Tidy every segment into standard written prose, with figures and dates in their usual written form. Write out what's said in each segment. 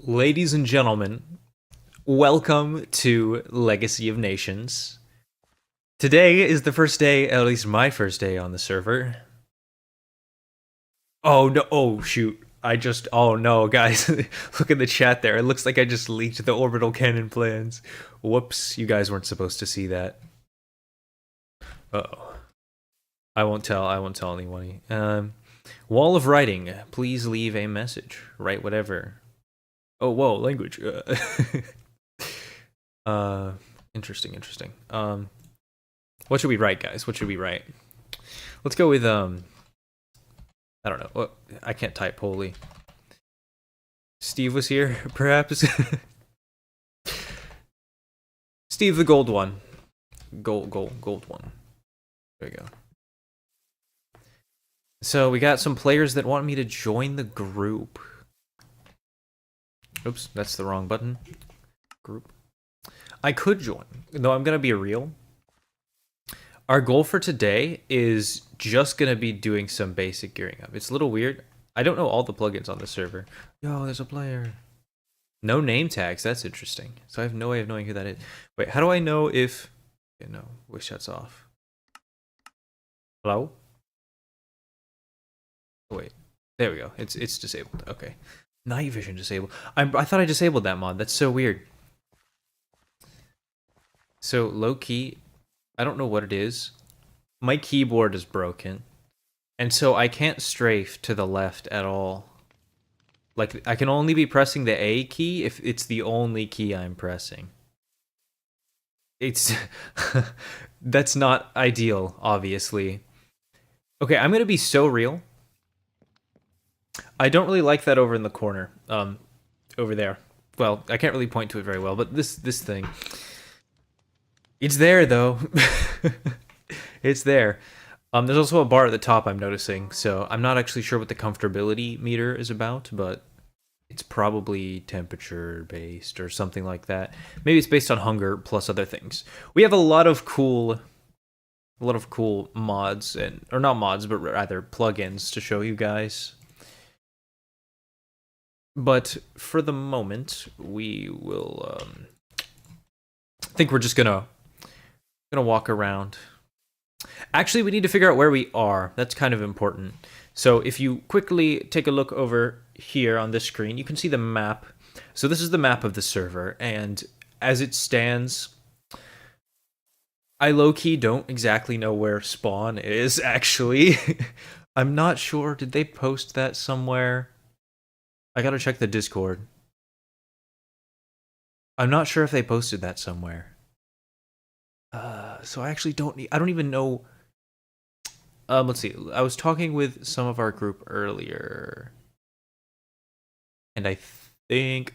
Ladies and gentlemen, welcome to Legacy of Nations. Today is the first day, at least my first day on the server. Oh no, oh shoot. Oh no, guys, look at the chat there. It looks like I just leaked the orbital cannon plans. Whoops, you guys weren't supposed to see that. Uh-oh. I won't tell anyone. Wall of writing, please leave a message. Write whatever. Oh, whoa, language. Uh, interesting. What should we write, guys? What should we write? Let's go with I don't know. Oh, I can't type holy. Steve was here, perhaps. Steve the gold one. Gold one. There we go. So we got some players that want me to join the group. Oops, that's the wrong button. Group. I could join, though I'm gonna be real. Our goal for today is just gonna be doing some basic gearing up. It's a little weird. I don't know all the plugins on the server. Yo, there's a player. No name tags, that's interesting. So I have no way of knowing who that is. Wait, how do I know if... Okay, no, voice chat's off. Hello? Oh, wait, there we go. It's disabled, okay. Night vision disabled. I thought I disabled that mod, that's so weird. So low key, I don't know what it is. My keyboard is broken. And so I can't strafe to the left at all. Like, I can only be pressing the A key if it's the only key I'm pressing. It's... That's not ideal, obviously. Okay, I'm gonna be so real. I don't really like that over in the corner. Over there. Well, I can't really point to it very well, but this thing... It's there, though. It's there. There's also a bar at the top I'm noticing, so I'm not actually sure what the comfortability meter is about, but it's probably temperature-based or something like that. Maybe it's based on hunger plus other things. We have a lot of cool mods, or not mods, but rather plugins to show you guys. But for the moment, we will... I think we're just gonna walk around. Actually, we need to figure out where we are. That's kind of important. So if you quickly take a look over here on this screen, you can see the map. So this is the map of the server, and as it stands, I low-key don't exactly know where spawn is, actually. I'm not sure. Did they post that somewhere? I gotta check the Discord. I'm not sure if they posted that somewhere. So I actually I don't even know. Let's see. I was talking with some of our group earlier, and I think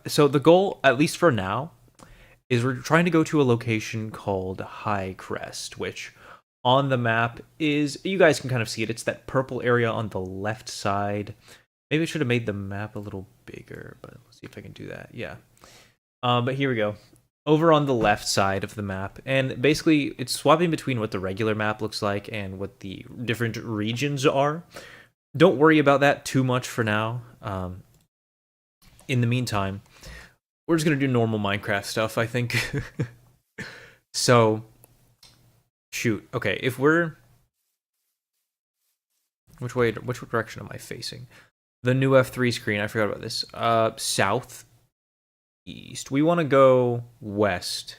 so the goal, at least for now, is we're trying to go to a location called High Crest, which on the map is, you guys can kind of see it. It's that purple area on the left side. Maybe I should have made the map a little bigger, but let's see if I can do that. Yeah. But here we go. Over on the left side of the map, and basically it's swapping between what the regular map looks like and what the different regions are. Don't worry about that too much for now. In the meantime, we're just gonna do normal Minecraft stuff, I think. So, shoot. Okay, if we're... Which direction am I facing? The new F3 screen, I forgot about this. South. East. We want to go west.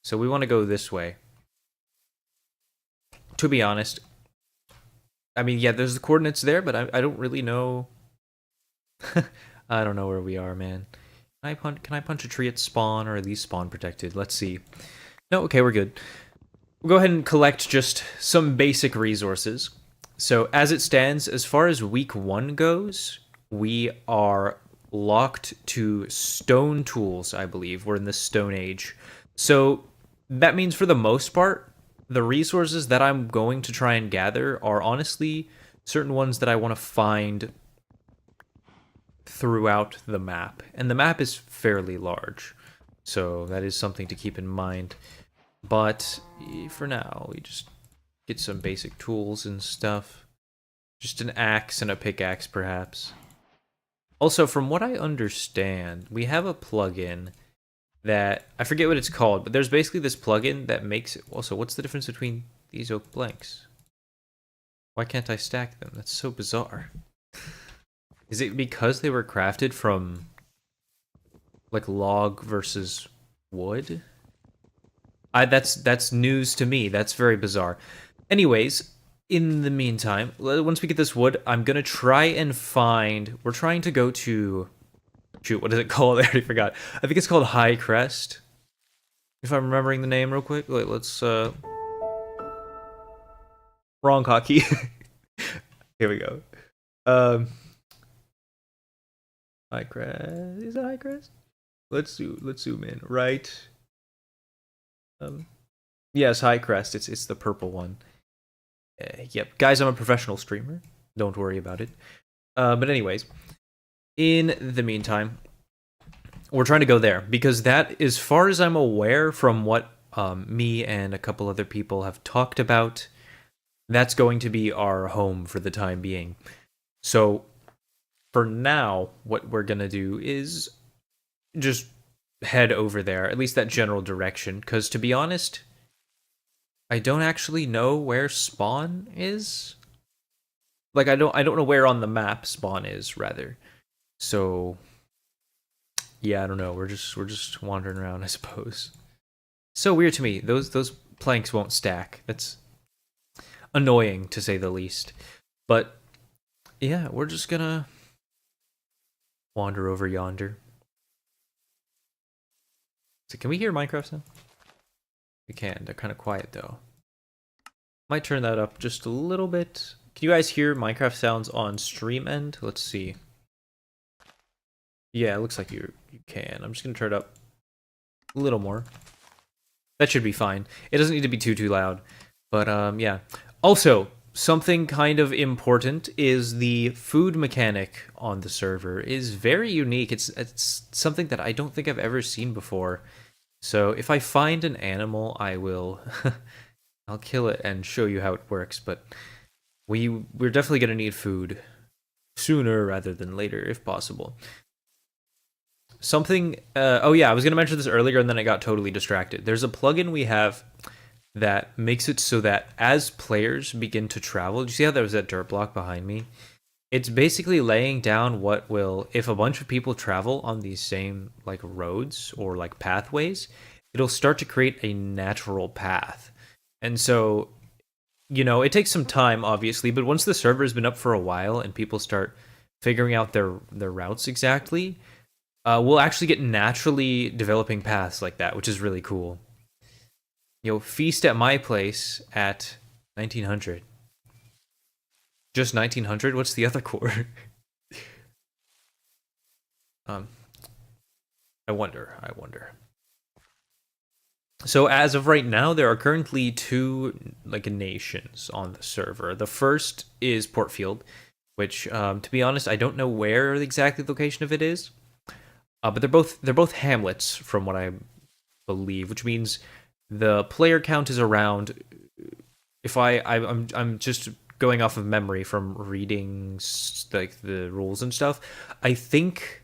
So we want to go this way. To be honest, I mean, yeah, there's the coordinates there, but I don't really know. I don't know where we are, man. Can I punch a tree at spawn, or are these spawn protected? Let's see. No, okay, we're good. We'll go ahead and collect just some basic resources. So as it stands, as far as week 1 goes, we are locked to stone tools, I believe. We're in the Stone Age. So that means for the most part, the resources that I'm going to try and gather are honestly certain ones that I want to find throughout the map. And the map is fairly large, so that is something to keep in mind. But for now, we just get some basic tools and stuff. Just an axe and a pickaxe, perhaps. Also, from what I understand, we have a plugin that I forget what it's called, but there's basically this plugin that makes it. Also, what's the difference between these oak planks? Why can't I stack them? That's so bizarre. Is it because they were crafted from like log versus wood? That's news to me. That's very bizarre. Anyways, in the meantime, once we get this wood, I'm gonna try and find. We're trying to go to. Shoot, what is it called? I already forgot. I think it's called High Crest. If I'm remembering the name real quick. Wait, let's wrong hotkey. Here we go. High Crest. Is it High Crest? Let's zoom in. Right. Yes, High Crest. It's the purple one. Yep, guys, I'm a professional streamer. Don't worry about it. But anyways, in the meantime, we're trying to go there because that, as far as I'm aware, from what me and a couple other people have talked about, that's going to be our home for the time being. So, for now, what we're gonna do is just head over there, at least that general direction. Because to be honest, I don't actually know where spawn is. Like I don't know where on the map spawn is, rather. So yeah, I don't know. We're just wandering around, I suppose. So weird to me. Those planks won't stack. That's annoying to say the least. But yeah, we're just gonna wander over yonder. So can we hear Minecraft sound? We can. They're kind of quiet though. Might turn that up just a little bit. Can you guys hear Minecraft sounds on stream end? Let's see. Yeah, it looks like you can. I'm just gonna turn it up a little more. That should be fine. It doesn't need to be too loud. But yeah. Also, something kind of important is the food mechanic on the server is very unique. It's something that I don't think I've ever seen before. So if I find an animal, I will I'll kill it and show you how it works, but we're definitely going to need food sooner rather than later if possible. Something oh yeah, I was going to mention this earlier and then I got totally distracted. There's a plugin we have that makes it so that as players begin to travel, do you see how there was that dirt block behind me? It's basically laying down what will, if a bunch of people travel on these same like roads or like pathways, it'll start to create a natural path. And so, you know, it takes some time obviously, but once the server has been up for a while and people start figuring out their routes exactly, we'll actually get naturally developing paths like that, which is really cool. You know, feast at my place at 1900. Just 1900? What's the other core? I wonder. So as of right now, there are currently two like nations on the server. The first is Portfield, which, to be honest, I don't know where exactly the location of it is. But they're both hamlets from what I believe, which means the player count is around. If I'm just going off of memory from reading like the rules and stuff, I think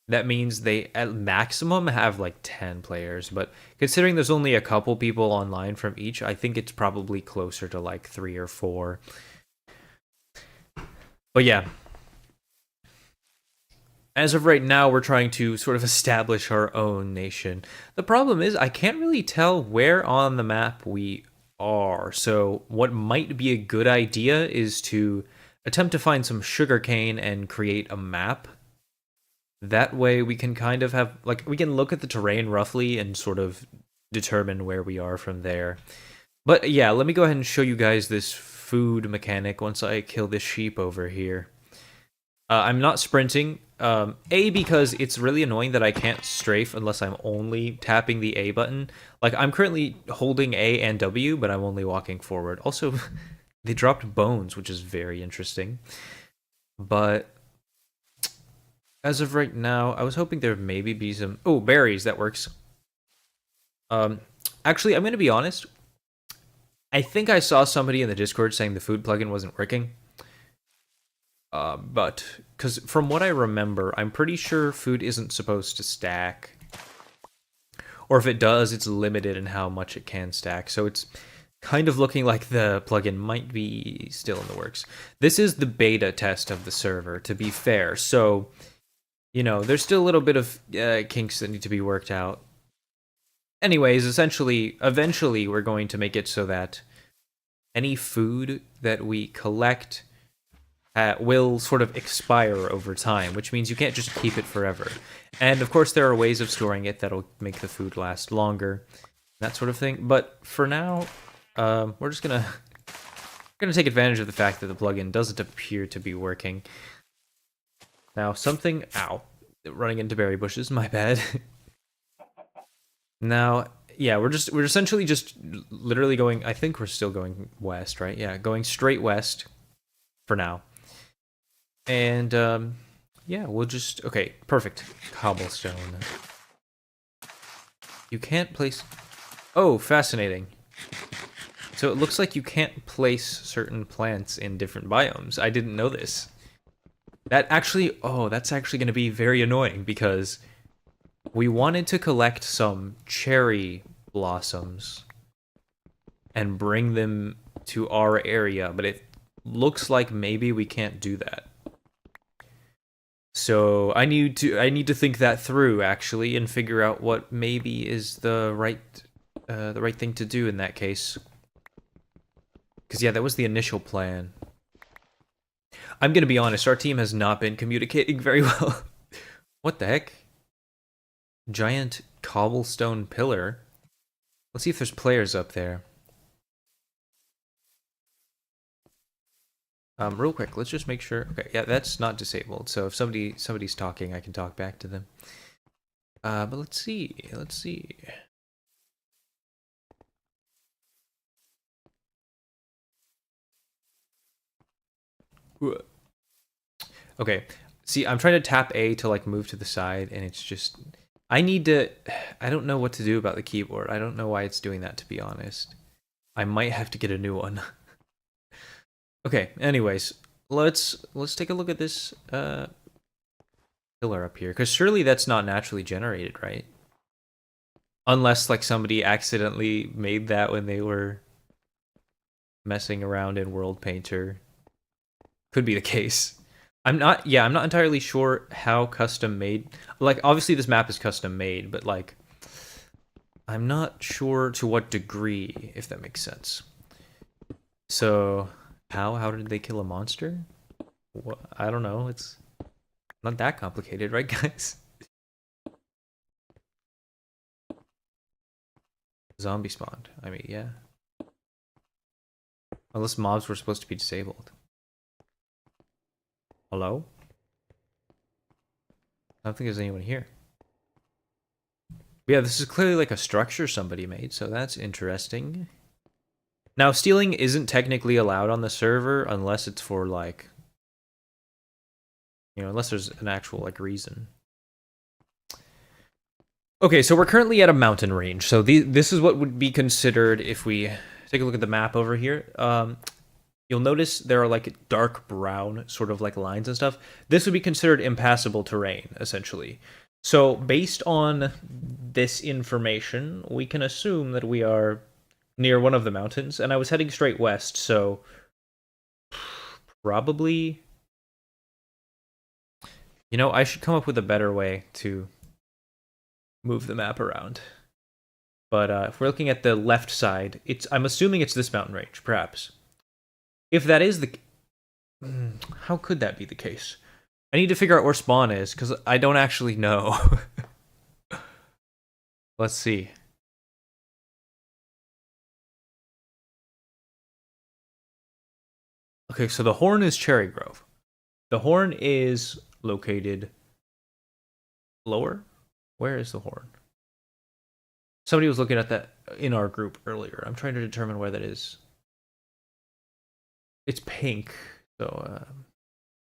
that means they at maximum have like 10 players, but considering there's only a couple people online from each, I think it's probably closer to like 3 or 4. But yeah, as of right now, we're trying to sort of establish our own nation. The problem is I can't really tell where on the map we are. So what might be a good idea is to attempt to find some sugarcane and create a map. That way we can kind of have, like, we can look at the terrain roughly and sort of determine where we are from there. But yeah, let me go ahead and show you guys this food mechanic once I kill this sheep over here. I'm not sprinting. A, because it's really annoying that I can't strafe unless I'm only tapping the A button. Like, I'm currently holding A and W, but I'm only walking forward. Also, they dropped bones, which is very interesting. But as of right now, I was hoping there maybe be some... Oh, berries, that works. Actually, I'm going to be honest. I think I saw somebody in the Discord saying the food plugin wasn't working. But because from what I remember, I'm pretty sure food isn't supposed to stack, or if it does, it's limited in how much it can stack. So it's kind of looking like the plugin might be still in the works. This is the beta test of the server, to be fair. So, there's still a little bit of kinks that need to be worked out. Anyways, eventually, we're going to make it so that any food that we collect will sort of expire over time, which means you can't just keep it forever. And of course, there are ways of storing it that'll make the food last longer, that sort of thing. But for now, we're just gonna take advantage of the fact that the plugin doesn't appear to be working. Now, running into berry bushes. My bad. Now, yeah, we're essentially just literally going. I think we're still going west, right? Yeah, going straight west for now. And yeah, we'll just okay, perfect. Cobblestone. You can't place. Oh, fascinating. So it looks like you can't place certain plants in different biomes. I didn't know this. That's actually going to be very annoying because we wanted to collect some cherry blossoms and bring them to our area, but it looks like maybe we can't do that. So I need to think that through actually and figure out what maybe is the right thing to do in that case. Because yeah, that was the initial plan. I'm gonna be honest, our team has not been communicating very well. What the heck? Giant cobblestone pillar. Let's see if there's players up there. Real quick, let's just make sure. Okay, yeah, that's not disabled. So if somebody's talking, I can talk back to them. But let's see. Okay. See, I'm trying to tap A to like move to the side, and it's just I don't know what to do about the keyboard. I don't know why it's doing that, to be honest. I might have to get a new one. Okay, anyways, let's take a look at this pillar up here, because surely that's not naturally generated, right? Unless like somebody accidentally made that when they were messing around in World Painter. Could be the case. I'm not entirely sure how custom made. Like, obviously this map is custom made, but like, I'm not sure to what degree, if that makes sense. So, how did they kill a monster? Well, I don't know. It's not that complicated, right, guys? Zombie spawned. I mean, yeah. Unless mobs were supposed to be disabled. Hello? I don't think there's anyone here. Yeah, this is clearly like a structure somebody made, so that's interesting. Now, stealing isn't technically allowed on the server unless it's for like, unless there's an actual like reason. Okay, so we're currently at a mountain range. So this is what would be considered if we take a look at the map over here. You'll notice there are like dark brown sort of like lines and stuff. This would be considered impassable terrain, essentially. So based on this information, we can assume that we are near one of the mountains, and I was heading straight west, so probably, I should come up with a better way to move the map around. But if we're looking at the left side, I'm assuming it's this mountain range, perhaps. If that is the... How could that be the case? I need to figure out where spawn is, because I don't actually know. Let's see. Okay, so the horn is Cherry Grove. The horn is located lower? Where is the horn? Somebody was looking at that in our group earlier. I'm trying to determine where that is. It's pink, so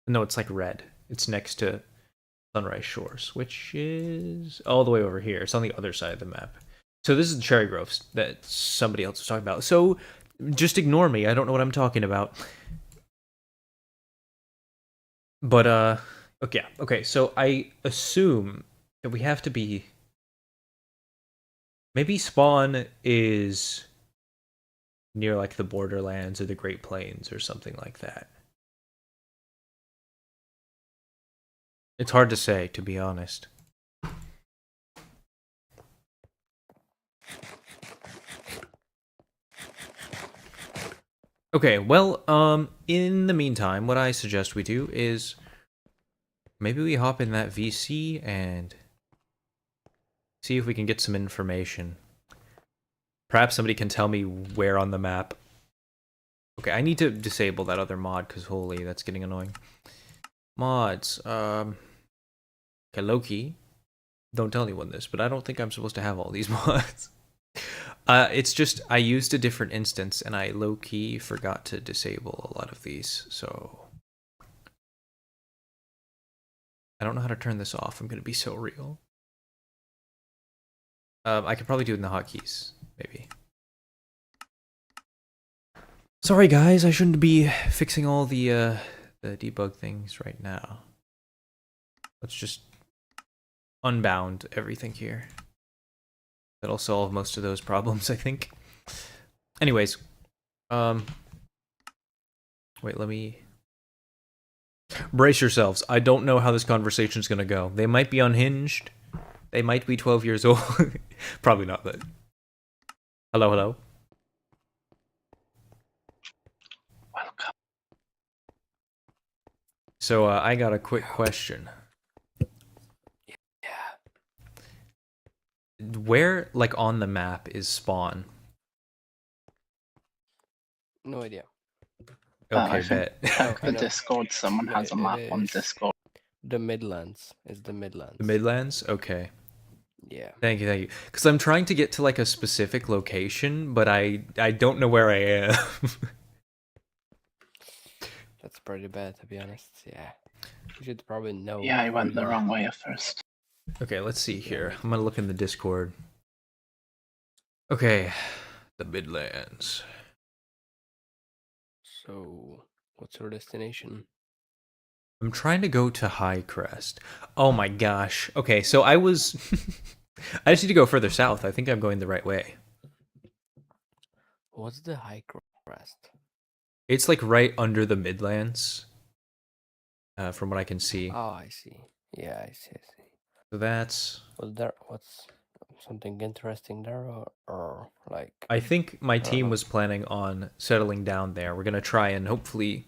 no, it's like red. It's next to Sunrise Shores, which is all the way over here. It's on the other side of the map. So this is the Cherry Groves that somebody else was talking about. So just ignore me. I don't know what I'm talking about. But okay, okay. So I assume that we have to be. Maybe spawn is near like the Borderlands or the Great Plains or something like that. It's hard to say, to be honest. Okay, well, in the meantime, what I suggest we do is maybe we hop in that VC and see if we can get some information. Perhaps somebody can tell me where on the map. Okay, I need to disable that other mod because holy, that's getting annoying. Mods, okay, Loki. Don't tell anyone this, but I don't think I'm supposed to have all these mods. It's just I used a different instance and I low-key forgot to disable a lot of these, so I don't know how to turn this off. I'm gonna be so real. I could probably do it in the hotkeys, maybe. Sorry guys, I shouldn't be fixing all the debug things right now. Let's just unbound everything here. That'll solve most of those problems, I think. Anyways, wait, let me brace yourselves. I don't know how this conversation's gonna go. They might be unhinged. They might be 12 years old. Probably not, but hello, hello. Welcome. So I got a quick question. Where, like, on the map is spawn? No idea. Okay, I think bet. the Discord, someone has a map on Discord. The Midlands is the Midlands. The Midlands? Okay. Yeah. Thank you, thank you. Because I'm trying to get to, like, a specific location, but I don't know where I am. That's pretty bad, to be honest. Yeah. You should probably know. Yeah, I went the where you wrong are. way at first. Okay, let's see here. I'm gonna look in the Discord. Okay, the Midlands. So, what's your destination? I'm trying to go to High Crest. Oh my gosh. Okay, so I was... I just need to go further south. I think I'm going the right way. What's the High Crest? It's like right under the Midlands, from what I can see. Oh, I see. Yeah, I see. So that's... What's something interesting there, or like? I think my team know. was planning on settling down there. We're gonna try and hopefully,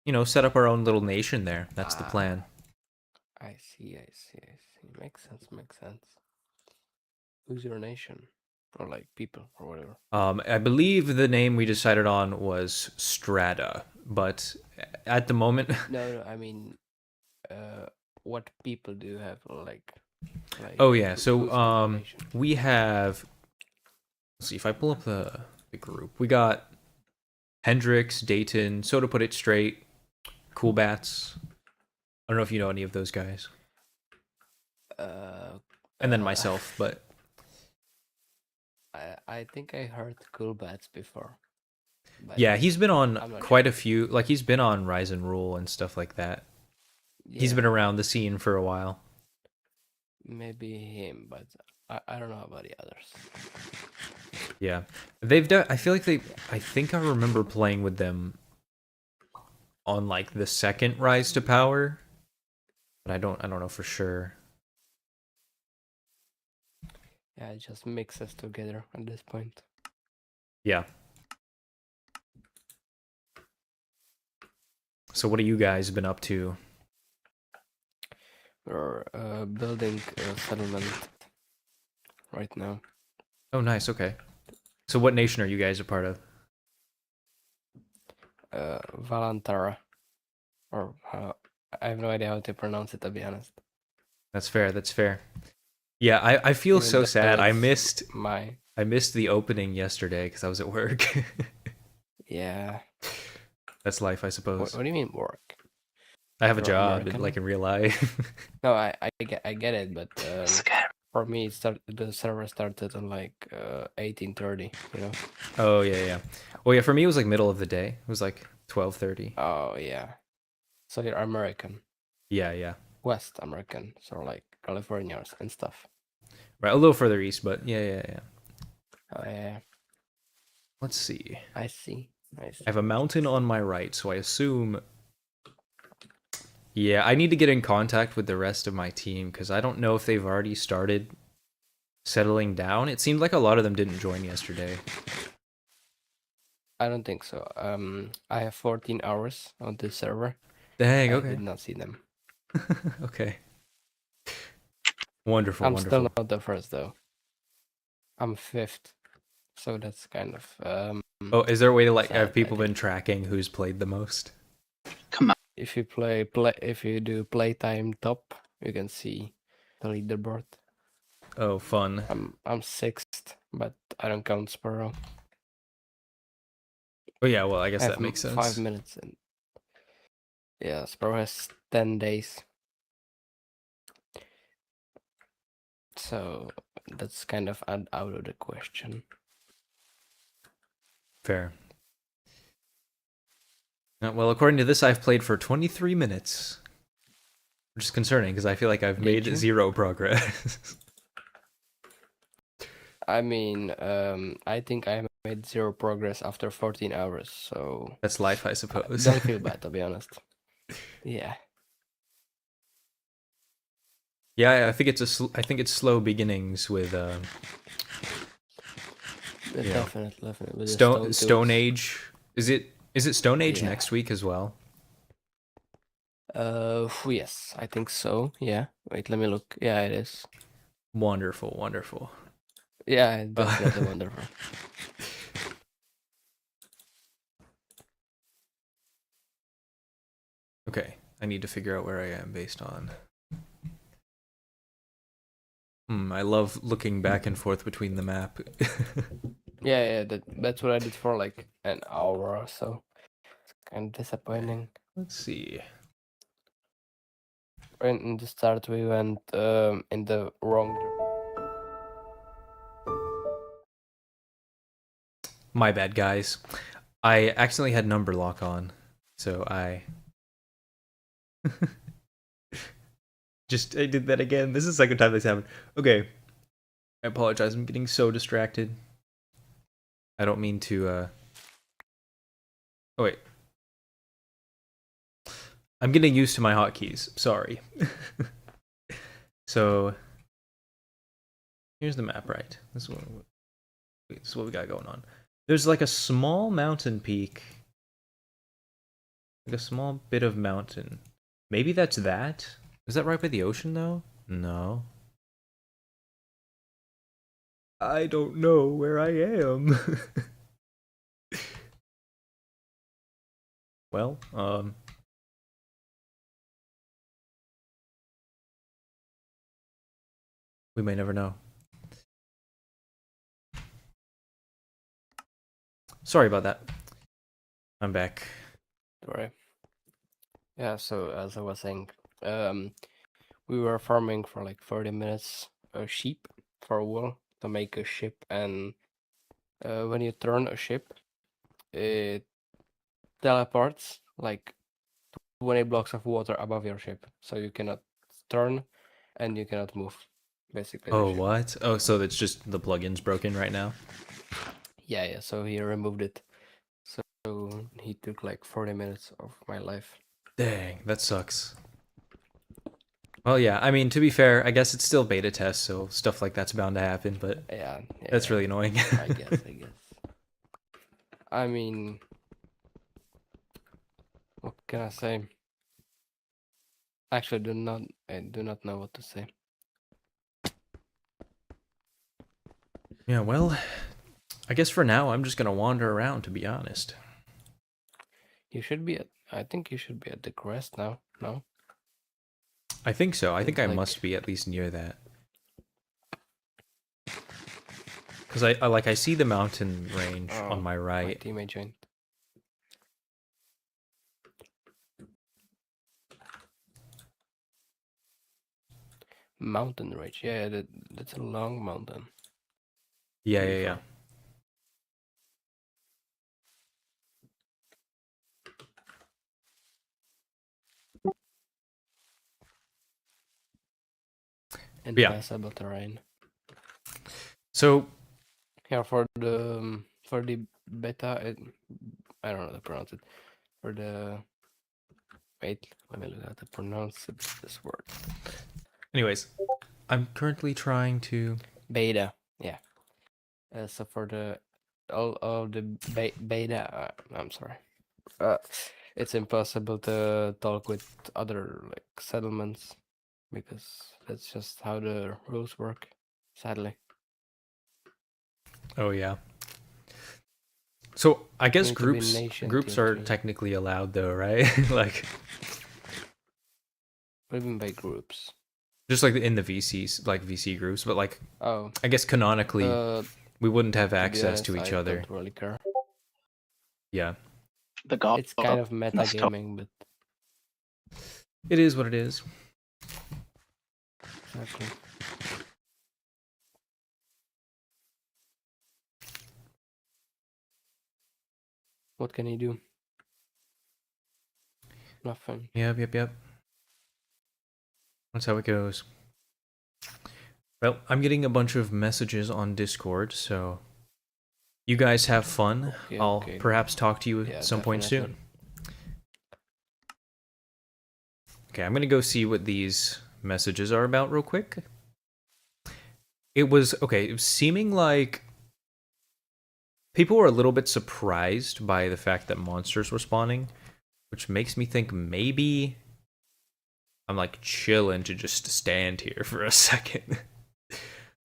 you know, set up our own little nation there. That's the plan. I see. Makes sense. Who's your nation? Or like people, or whatever. I believe the name we decided on was Strata, but at the moment... No, I mean, what people do you have, like Oh yeah, who's so in your nation? we have... Let's see, if I pull up the group, we got Hendrix, Dayton, So To Put It Straight, Cool Bats. I don't know if you know any of those guys. And then myself, but... I think I heard Cool Bats before. Yeah, he's been on quite sure. a few, like he's been on Rise and Rule and stuff like that. Yeah, He's been around the scene for a while. maybe him, but I don't know about the others. Yeah. They've done, I feel like I think I remember playing with them on like the second Rise to Power, but I don't know for sure. Yeah, it just mixes together at this point. Yeah. So what have you guys been up to? We're building a settlement right now. Oh, nice. Okay. So what nation are you guys a part of? Valantara. Or I have no idea how to pronounce it, to be honest. That's fair. That's fair. Yeah, I feel Even so though sad. I it's missed the opening yesterday because I was at work. Yeah. That's life, I suppose. What do you mean work? I have a You're job, American? like in real life. No, I get it, but Scary. for me, the server started on like 18:30. You know. Oh yeah, yeah. Well, yeah. For me, it was like middle of the day. It was like 12:30. Oh yeah. So you're American, Yeah. West American, so like Californians and stuff. Right, a little further east, but yeah. Oh yeah, Let's see. I see. I I see. have a mountain on my right, so I assume. Yeah, I need to get in contact with the rest of my team because I don't know if they've already started settling down. It seemed like a lot of them didn't join yesterday. I don't think so. I have 14 hours on this server. Dang, I okay. did not see them. Okay. Wonderful, I'm wonderful. still not the first though. I'm 5th, so that's kind of Oh, is there a way to like sad, have I people think. been tracking who's played the most? If you if you do playtime top, you can see the leaderboard. Oh, fun. I'm 6th, but I don't count Sparrow. Oh yeah, well I guess I that have makes sense. 5 minutes and yeah, Sparrow has 10 days. So that's kind of out of the question. Fair. Well, according to this, I've played for 23 minutes, which is concerning because I feel like I've Did made you? 0 progress. I mean, I think I made 0 progress after 14 hours, so That's life, I suppose. don't feel bad, to be honest. Yeah. Yeah, I think I think it's slow beginnings with Definitely, with the Stone tools. Age. Is it Stone Age Yeah. next week as well? Yes, I think so. Yeah. Wait, let me look. Yeah, it is. Wonderful, wonderful. Yeah, definitely wonderful. Okay, I need to figure out where I am based on. I love looking back and forth between the map. Yeah, that's what I did for like an hour or so. It's kind of disappointing. Let's see. In the start, we went in the wrong. My bad, guys. I accidentally had number lock on, so I I did that again. This is the second time this happened. Okay. I apologize. I'm getting so distracted. I don't mean to Oh wait. I'm getting used to my hotkeys. Sorry. So here's the map, right? This is what we got going on. There's like a small mountain peak. Like a small bit of mountain. Maybe that's that? Is that right by the ocean though? No. I don't know where I am. Well, we may never know. Sorry about that. I'm back. Right. Yeah, so as I was saying, we were farming for like 30 minutes a sheep for wool to make a ship, and when you turn a ship, it teleports like 20 blocks of water above your ship, so you cannot turn and you cannot move. Basically. Oh, what? Oh, so it's just the plugin's broken right now? Yeah. So he removed it. So he took like 40 minutes of my life. Dang, that sucks. Well, yeah, I mean, to be fair, I guess it's still beta test, so stuff like that's bound to happen, but Yeah. that's really annoying. I guess. I mean, what can I say? Actually, I do not know what to say. Yeah, well, I guess for now I'm just gonna wander around, to be honest. You should be at. I think you should be at the crest now. No. I think so. I think I Like- must be at least near that. Because I see the mountain range on my My right. teammate joined. Mountain range. Yeah, that's a long mountain. Yeah. Impassable terrain. So Yeah, for the beta, I don't know how to pronounce it. For the wait, let me look how to pronounce this word. anyways, I'm currently trying to Beta, yeah. So for the all of the beta, I'm sorry. It's impossible to talk with other like settlements because that's just how the rules work. Sadly, Oh yeah. So I guess need to be groups nation groups tier are 3. technically allowed though, right? Like What do you mean by groups? just like in the VCs, like VC groups, but like Oh, I guess canonically we wouldn't have to be access honest, to each I other. don't really care. Yeah. The god. It's kind of Let's talk. metagaming, but It is what it is. exactly. What can you do? Nothing. Yep. That's how it goes. Well, I'm getting a bunch of messages on Discord, so you guys have fun. Okay, I'll okay. perhaps talk to you Yeah, at some point definitely. soon. Okay, I'm gonna go see what these messages are about real quick. It was seeming like people were a little bit surprised by the fact that monsters were spawning, which makes me think maybe I'm like chilling to just stand here for a second.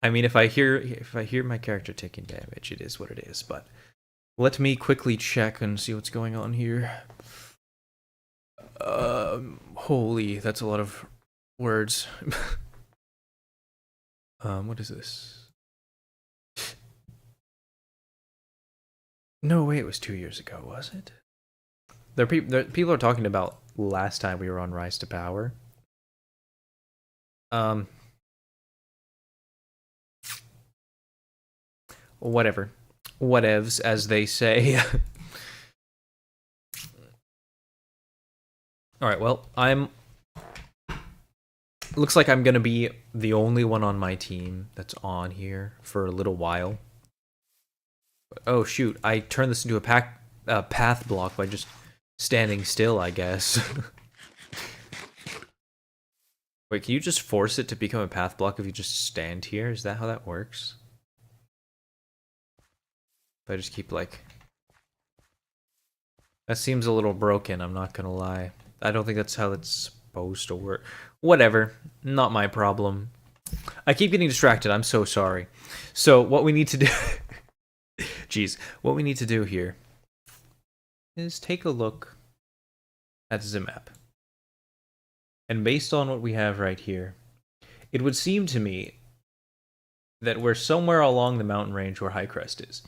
I mean, if I hear my character taking damage, it is what it is, but let me quickly check and see what's going on here. Holy, that's a lot of words. What is this? No way, it was 2 years ago, was it? People are talking about last time we were on Rise to Power. Whatever. Whatevs, as they say. Alright, well, looks like I'm gonna be the only one on my team that's on here for a little while. Oh shoot, I turned this into a path block by just standing still, I guess. Wait, can you just force it to become a path block if you just stand here? Is that how that works? If I just keep like... That seems a little broken, I'm not gonna lie. I don't think that's how it's supposed to work. Whatever, not my problem. I keep getting distracted, I'm so sorry. So what we need to do... Jeez, what we need to do here is take a look at the map. And based on what we have right here, it would seem to me that we're somewhere along the mountain range where Highcrest is.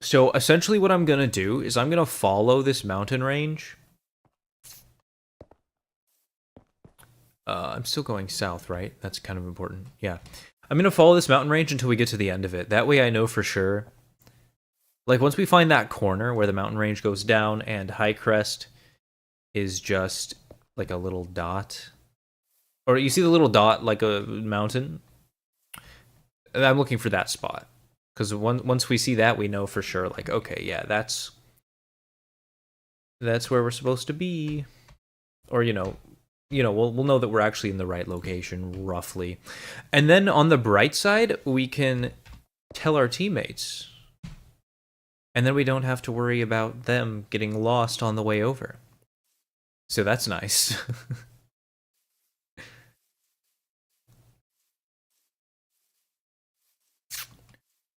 So essentially what I'm going to do is I'm going to follow this mountain range. I'm still going south, right? That's kind of important. Yeah. I'm going to follow this mountain range until we get to the end of it. That way I know for sure. Like, once we find that corner where the mountain range goes down and Highcrest is just like a little dot. Or you see the little dot like a mountain? I'm looking for that spot. Because once we see that, we know for sure, like, okay, yeah, that's where we're supposed to be. Or, we'll know that we're actually in the right location, roughly. And then on the bright side, we can tell our teammates. And then we don't have to worry about them getting lost on the way over. So that's nice.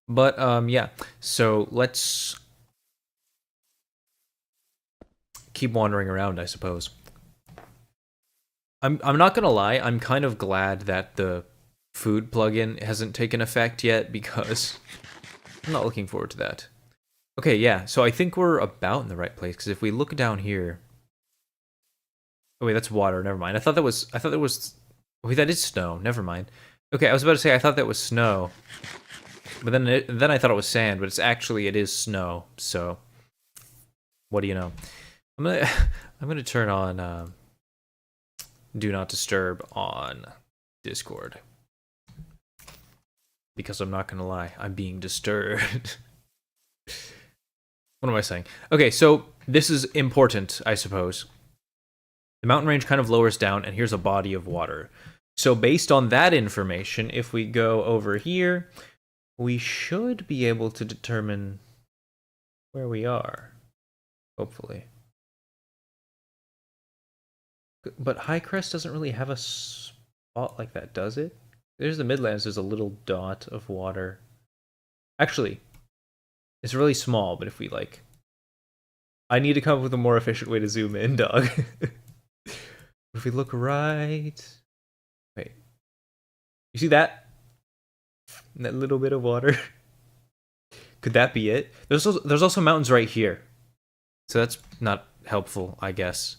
But, yeah. So let's keep wandering around, I suppose. I'm not gonna lie, I'm kind of glad that the food plugin hasn't taken effect yet, because I'm not looking forward to that. Okay, yeah, so I think we're about in the right place, because if we look down here... Oh wait, that's water, never mind. I thought that was... Wait, that is snow, never mind. Okay, I was about to say I thought that was snow. But then I thought it was sand, but it is snow, so... What do you know? I'm I'm gonna turn on Do Not Disturb on Discord. Because I'm not gonna lie, I'm being disturbed. What am I saying? Okay, so this is important, I suppose. The mountain range kind of lowers down, and here's a body of water. So based on that information, if we go over here, we should be able to determine where we are. Hopefully. But Highcrest doesn't really have a spot like that, does it? There's the Midlands, there's a little dot of water. Actually, it's really small, but if we like... I need to come up with a more efficient way to zoom in, dog. If we look right... Wait. You see that? That little bit of water? Could that be it? There's also mountains right here. So that's not helpful, I guess.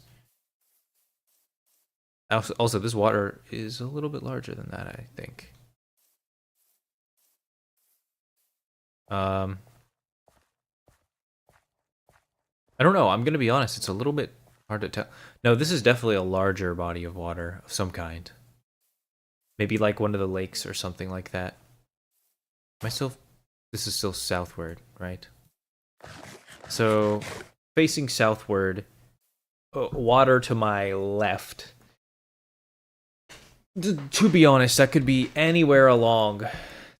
Also, this water is a little bit larger than that, I think. I don't know. I'm gonna be honest. It's a little bit hard to tell. No, this is definitely a larger body of water of some kind. Maybe like one of the lakes or something like that. Am I still... This is still southward, right? So, facing southward, water to my left. To be honest, that could be anywhere along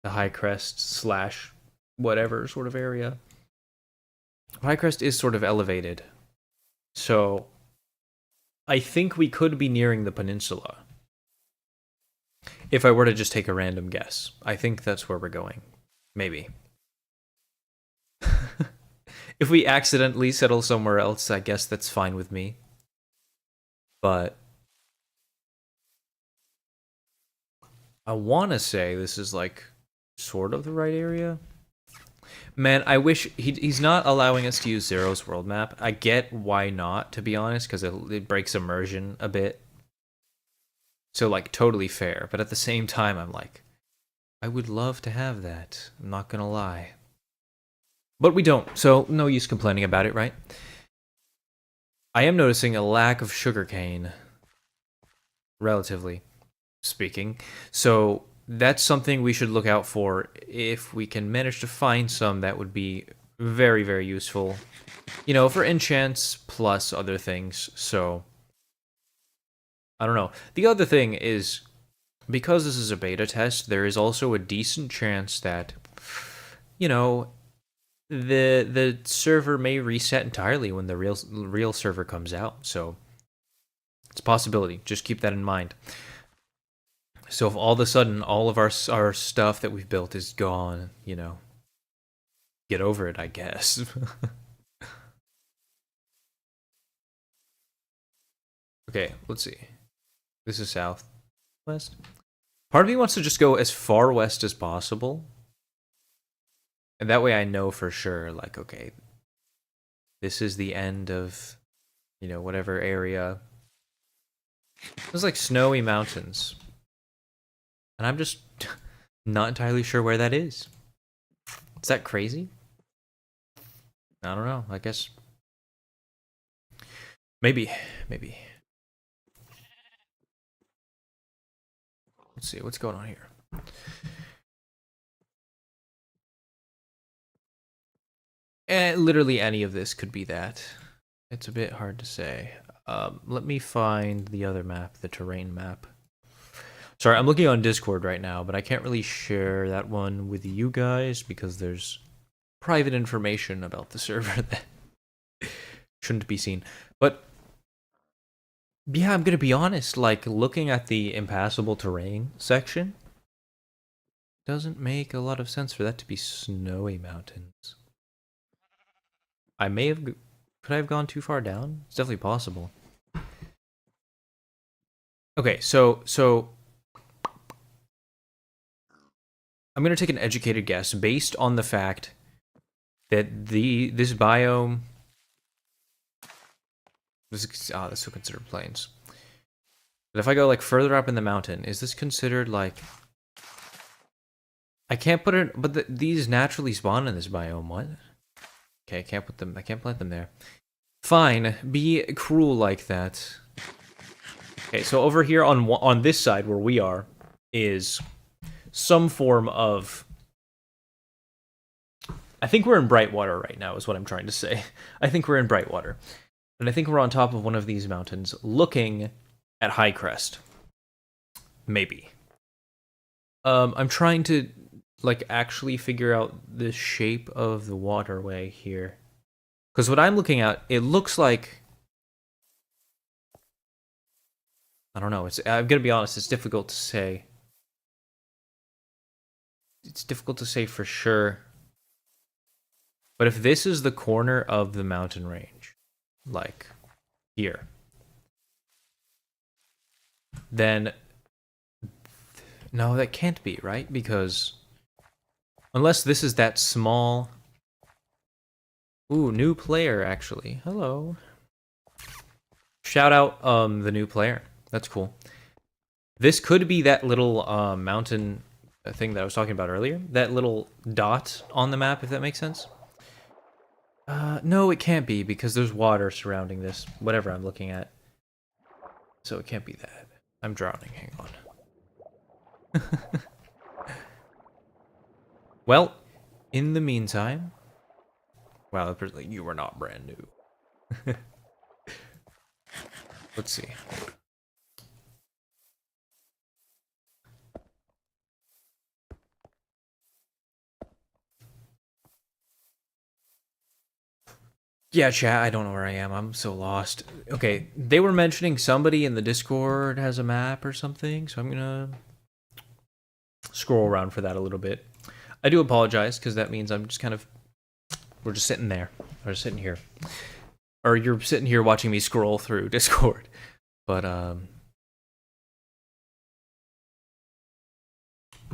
the Highcrest / whatever sort of area. Highcrest is sort of elevated, so I think we could be nearing the peninsula. If I were to just take a random guess, I think that's where we're going. Maybe. If we accidentally settle somewhere else, I guess that's fine with me. But I want to say this is like sort of the right area. Man, I wish he's not allowing us to use Zero's world map. I get why not, to be honest, because it breaks immersion a bit. So like totally fair, but at the same time I'm like, I would love to have that. I'm not gonna lie. But we don't, so no use complaining about it, right? I am noticing a lack of sugarcane, relatively speaking. So that's something we should look out for. If we can manage to find some, that would be very, very useful. You know, for enchants plus other things, so... I don't know. The other thing is, because this is a beta test, there is also a decent chance that, you know, the server may reset entirely when the real server comes out. So it's a possibility. Just keep that in mind. So if all of a sudden all of our stuff that we've built is gone, you know, get over it, I guess. Okay, let's see. This is southwest. Part of me wants to just go as far west as possible. And that way I know for sure, like, okay, this is the end of, you know, whatever area. There's like snowy mountains. And I'm just not entirely sure where that is. Is that crazy? I don't know, I guess. Maybe. Let's see, what's going on here? Literally any of this could be that. It's a bit hard to say. Let me find the other map, the terrain map. Sorry, I'm looking on Discord right now, but I can't really share that one with you guys because there's private information about the server that shouldn't be seen. But yeah, I'm gonna be honest, like, looking at the impassable terrain section doesn't make a lot of sense for that to be snowy mountains. I may have... Could I have gone too far down? It's definitely possible. Okay, so I'm gonna take an educated guess based on the fact that this biome... this is still considered plains. But if I go like further up in the mountain, is this considered like... I can't put it, but these naturally spawn in this biome. What? Okay, I can't put them. I can't plant them there. Fine, be cruel like that. Okay, so over here on this side where we are is some form of... I think we're in Brightwater right now, is what I'm trying to say. I think we're in Brightwater. And I think we're on top of one of these mountains, looking at Highcrest. Maybe. I'm trying to, like, actually figure out the shape of the waterway here. Because what I'm looking at, it looks like... I don't know, I'm gonna be honest, it's difficult to say. It's difficult to say for sure. But if this is the corner of the mountain range, like here, then no, that can't be, right? Because unless this is that small... Ooh, new player, actually. Hello. Shout out the new player. That's cool. This could be that little mountain thing that I was talking about earlier. That little dot on the map, if that makes sense. No, it can't be, because there's water surrounding this, whatever I'm looking at. So it can't be that. I'm drowning, hang on. Well, in the meantime... Wow, that person's like, you were not brand new. Let's see. Yeah, chat, I don't know where I am. I'm so lost. Okay, they were mentioning somebody in the Discord has a map or something, so I'm gonna scroll around for that a little bit. I do apologize, because that means I'm just kind of... We're just sitting there. Or just sitting here. Or you're sitting here watching me scroll through Discord. But,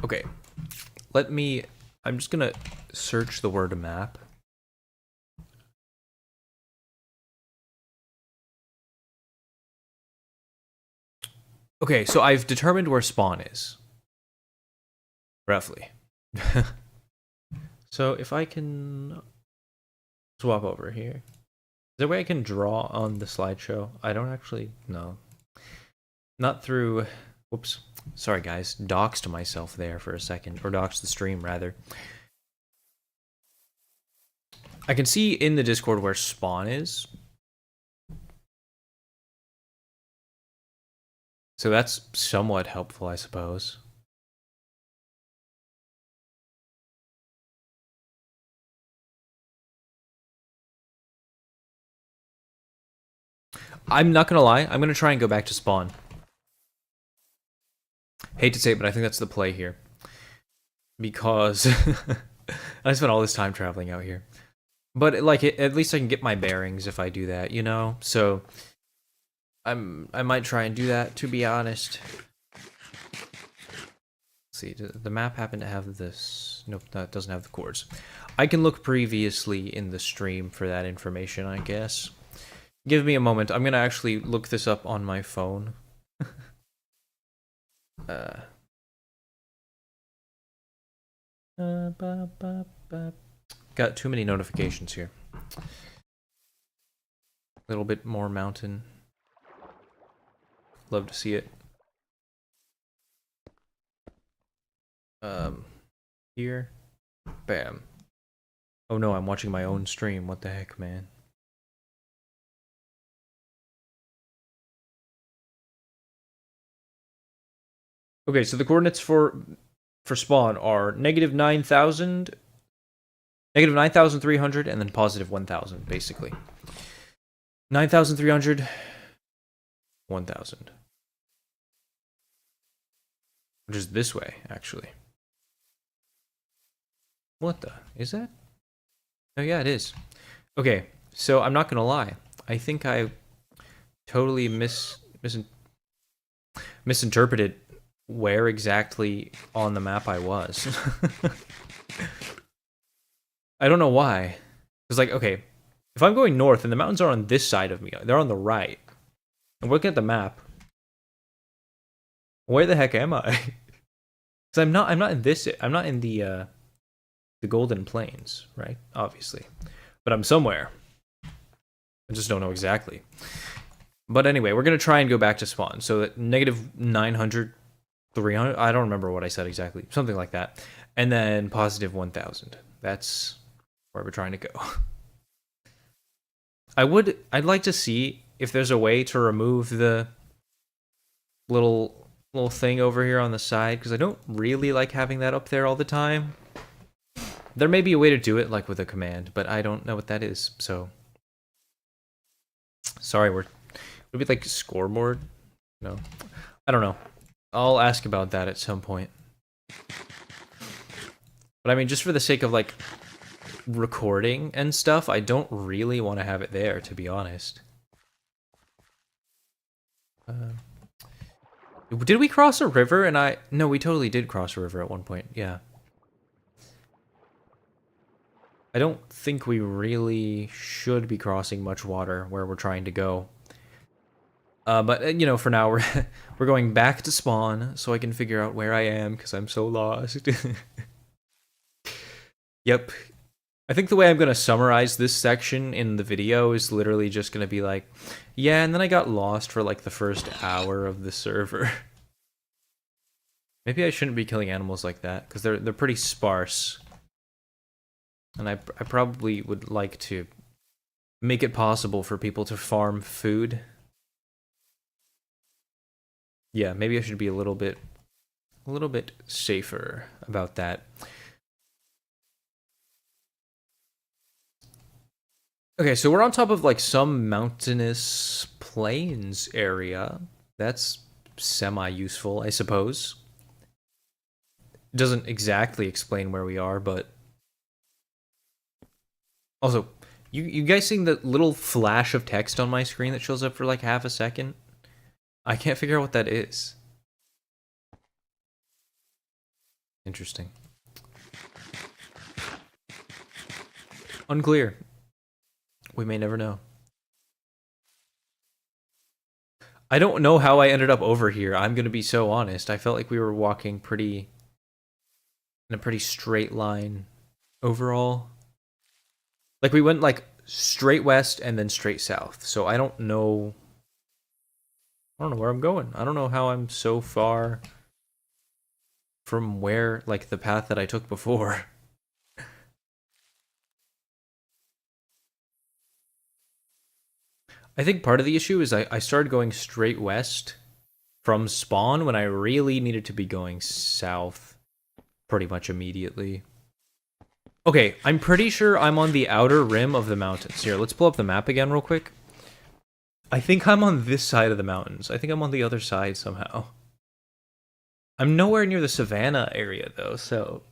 okay. I'm just gonna search the word map. Okay, so I've determined where spawn is. Roughly. So if I can swap over here. Is there a way I can draw on the slideshow? I don't actually know. Not through... Whoops. Sorry, guys. Doxed myself there for a second. Or doxed the stream, rather. I can see in the Discord where spawn is. So that's somewhat helpful, I suppose. I'm not gonna lie, I'm gonna try and go back to spawn. Hate to say it, but I think that's the play here. Because I spent all this time traveling out here. But like, at least I can get my bearings if I do that, you know? So I might try and do that, to be honest. Let's see, the map happen to have this? Nope, that doesn't have the chords. I can look previously in the stream for that information, I guess. Give me a moment. I'm gonna actually look this up on my phone. Got too many notifications here. A little bit more mountain. Love to see it. Here. Bam. Oh no, I'm watching my own stream. What the heck, man? Okay, so the coordinates for spawn are negative 9,000, negative 9,300, and then positive 1,000, basically. 9,300, 1,000. Which is this way, actually. What the? Is that? Oh yeah, it is. Okay, so I'm not gonna lie. I think I totally misinterpreted where exactly on the map I was. I don't know why. Because, like, okay, if I'm going north and the mountains are on this side of me, they're on the right. And looking at the map, where the heck am I? Because I'm not in this. I'm not in the Golden Plains, right? Obviously, but I'm somewhere. I just don't know exactly. But anyway, we're going to try and go back to spawn. So that negative 900, 300, I don't remember what I said exactly. Something like that. And then positive 1000. That's where we're trying to go. I'd like to see if there's a way to remove the little thing over here on the side, because I don't really like having that up there all the time. There may be a way to do it, like with a command, but I don't know what that is, so... Sorry, would it be like scoreboard? No. I don't know. I'll ask about that at some point. But I mean, just for the sake of, like, recording and stuff, I don't really want to have it there, to be honest. Did we cross a river? And no, we totally did cross a river at one point, yeah. I don't think we really should be crossing much water where we're trying to go. But, you know, for now, we're going back to spawn so I can figure out where I am, because I'm so lost. Yep. I think the way I'm going to summarize this section in the video is literally just going to be like, yeah, and then I got lost for like the first hour of the server. Maybe I shouldn't be killing animals like that, because they're pretty sparse. And I probably would like to make it possible for people to farm food. Yeah, maybe I should be a little bit safer about that. Okay, so we're on top of like some mountainous plains area. That's semi-useful, I suppose. Doesn't exactly explain where we are, but also, you guys seeing the little flash of text on my screen that shows up for like half a second? I can't figure out what that is. Interesting. Unclear. We may never know. I don't know how I ended up over here. I'm gonna be so honest. I felt like we were walking in a pretty straight line overall. Like we went like straight west and then straight south. So I don't know where I'm going. I don't know how I'm so far from where, like, the path that I took before. I think part of the issue is I started going straight west from spawn when I really needed to be going south pretty much immediately. Okay, I'm pretty sure I'm on the outer rim of the mountains. Here, let's pull up the map again real quick. I think I'm on this side of the mountains. I think I'm on the other side somehow. I'm nowhere near the savannah area, though, so...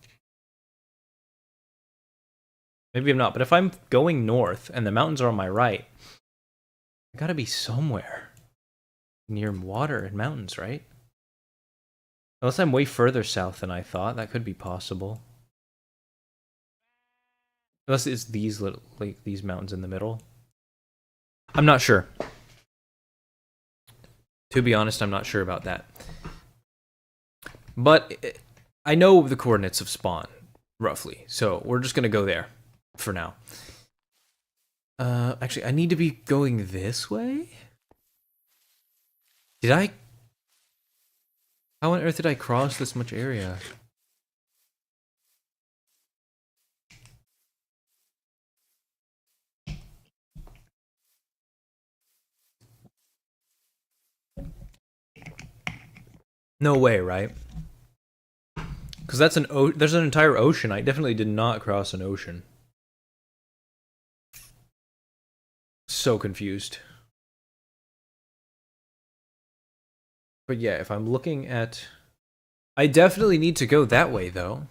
Maybe I'm not, but if I'm going north and the mountains are on my right, I gotta be somewhere near water and mountains, right? Unless I'm way further south than I thought, that could be possible. Unless it's these little, like, these mountains in the middle. I'm not sure. To be honest, I'm not sure about that. But I know the coordinates of spawn, roughly. So we're just going to go there for now. Actually, I need to be going this way? How on earth did I cross this much area? No way, right? Because there's an entire ocean. I definitely did not cross an ocean. So confused. But yeah, if I'm looking at... I definitely need to go that way, though.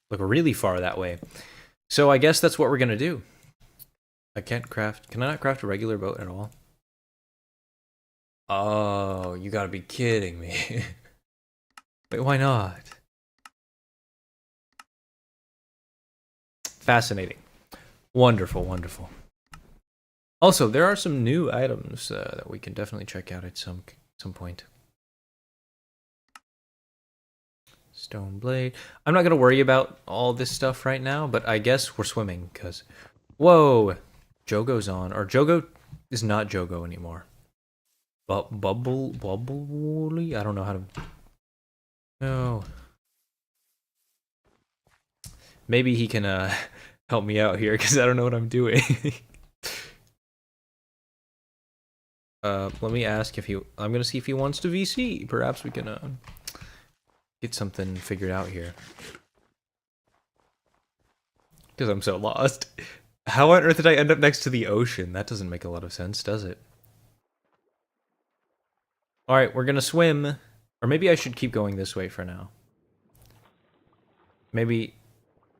Like, really far that way. So I guess that's what we're gonna do. Can I not craft a regular boat at all? Oh, you gotta be kidding me. Wait, why not? Fascinating. Wonderful, wonderful. Also, there are some new items that we can definitely check out at some point. Stone blade. I'm not going to worry about all this stuff right now, but I guess we're swimming, because... Whoa! Jogo's on. Or Jogo is not Jogo anymore. Bubbly? I don't know how to. No. Maybe he can help me out here because I don't know what I'm doing. Let me ask if he. I'm gonna see if he wants to VC. Perhaps we can get something figured out here. Because I'm so lost. How on earth did I end up next to the ocean? That doesn't make a lot of sense, does it? Alright, we're gonna swim. Or maybe I should keep going this way for now. Maybe...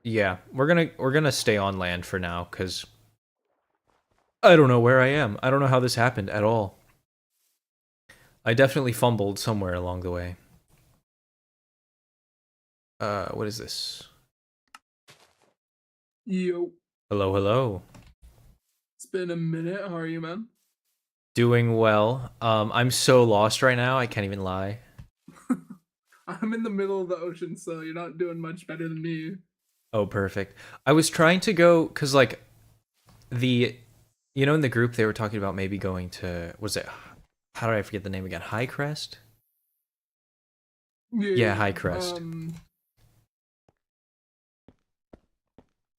Yeah, we're gonna stay on land for now, because... I don't know where I am. I don't know how this happened at all. I definitely fumbled somewhere along the way. What is this? Yo, Hello, hello. it's been a minute. How are you, man? Doing well. I'm so lost right now, I can't even lie. I'm in the middle of the ocean, so you're not doing much better than me. Oh, perfect. I was trying to go, because, like, you know, in the group, they were talking about maybe going to, was it, how did I forget the name again? High Crest? Yeah, High Crest.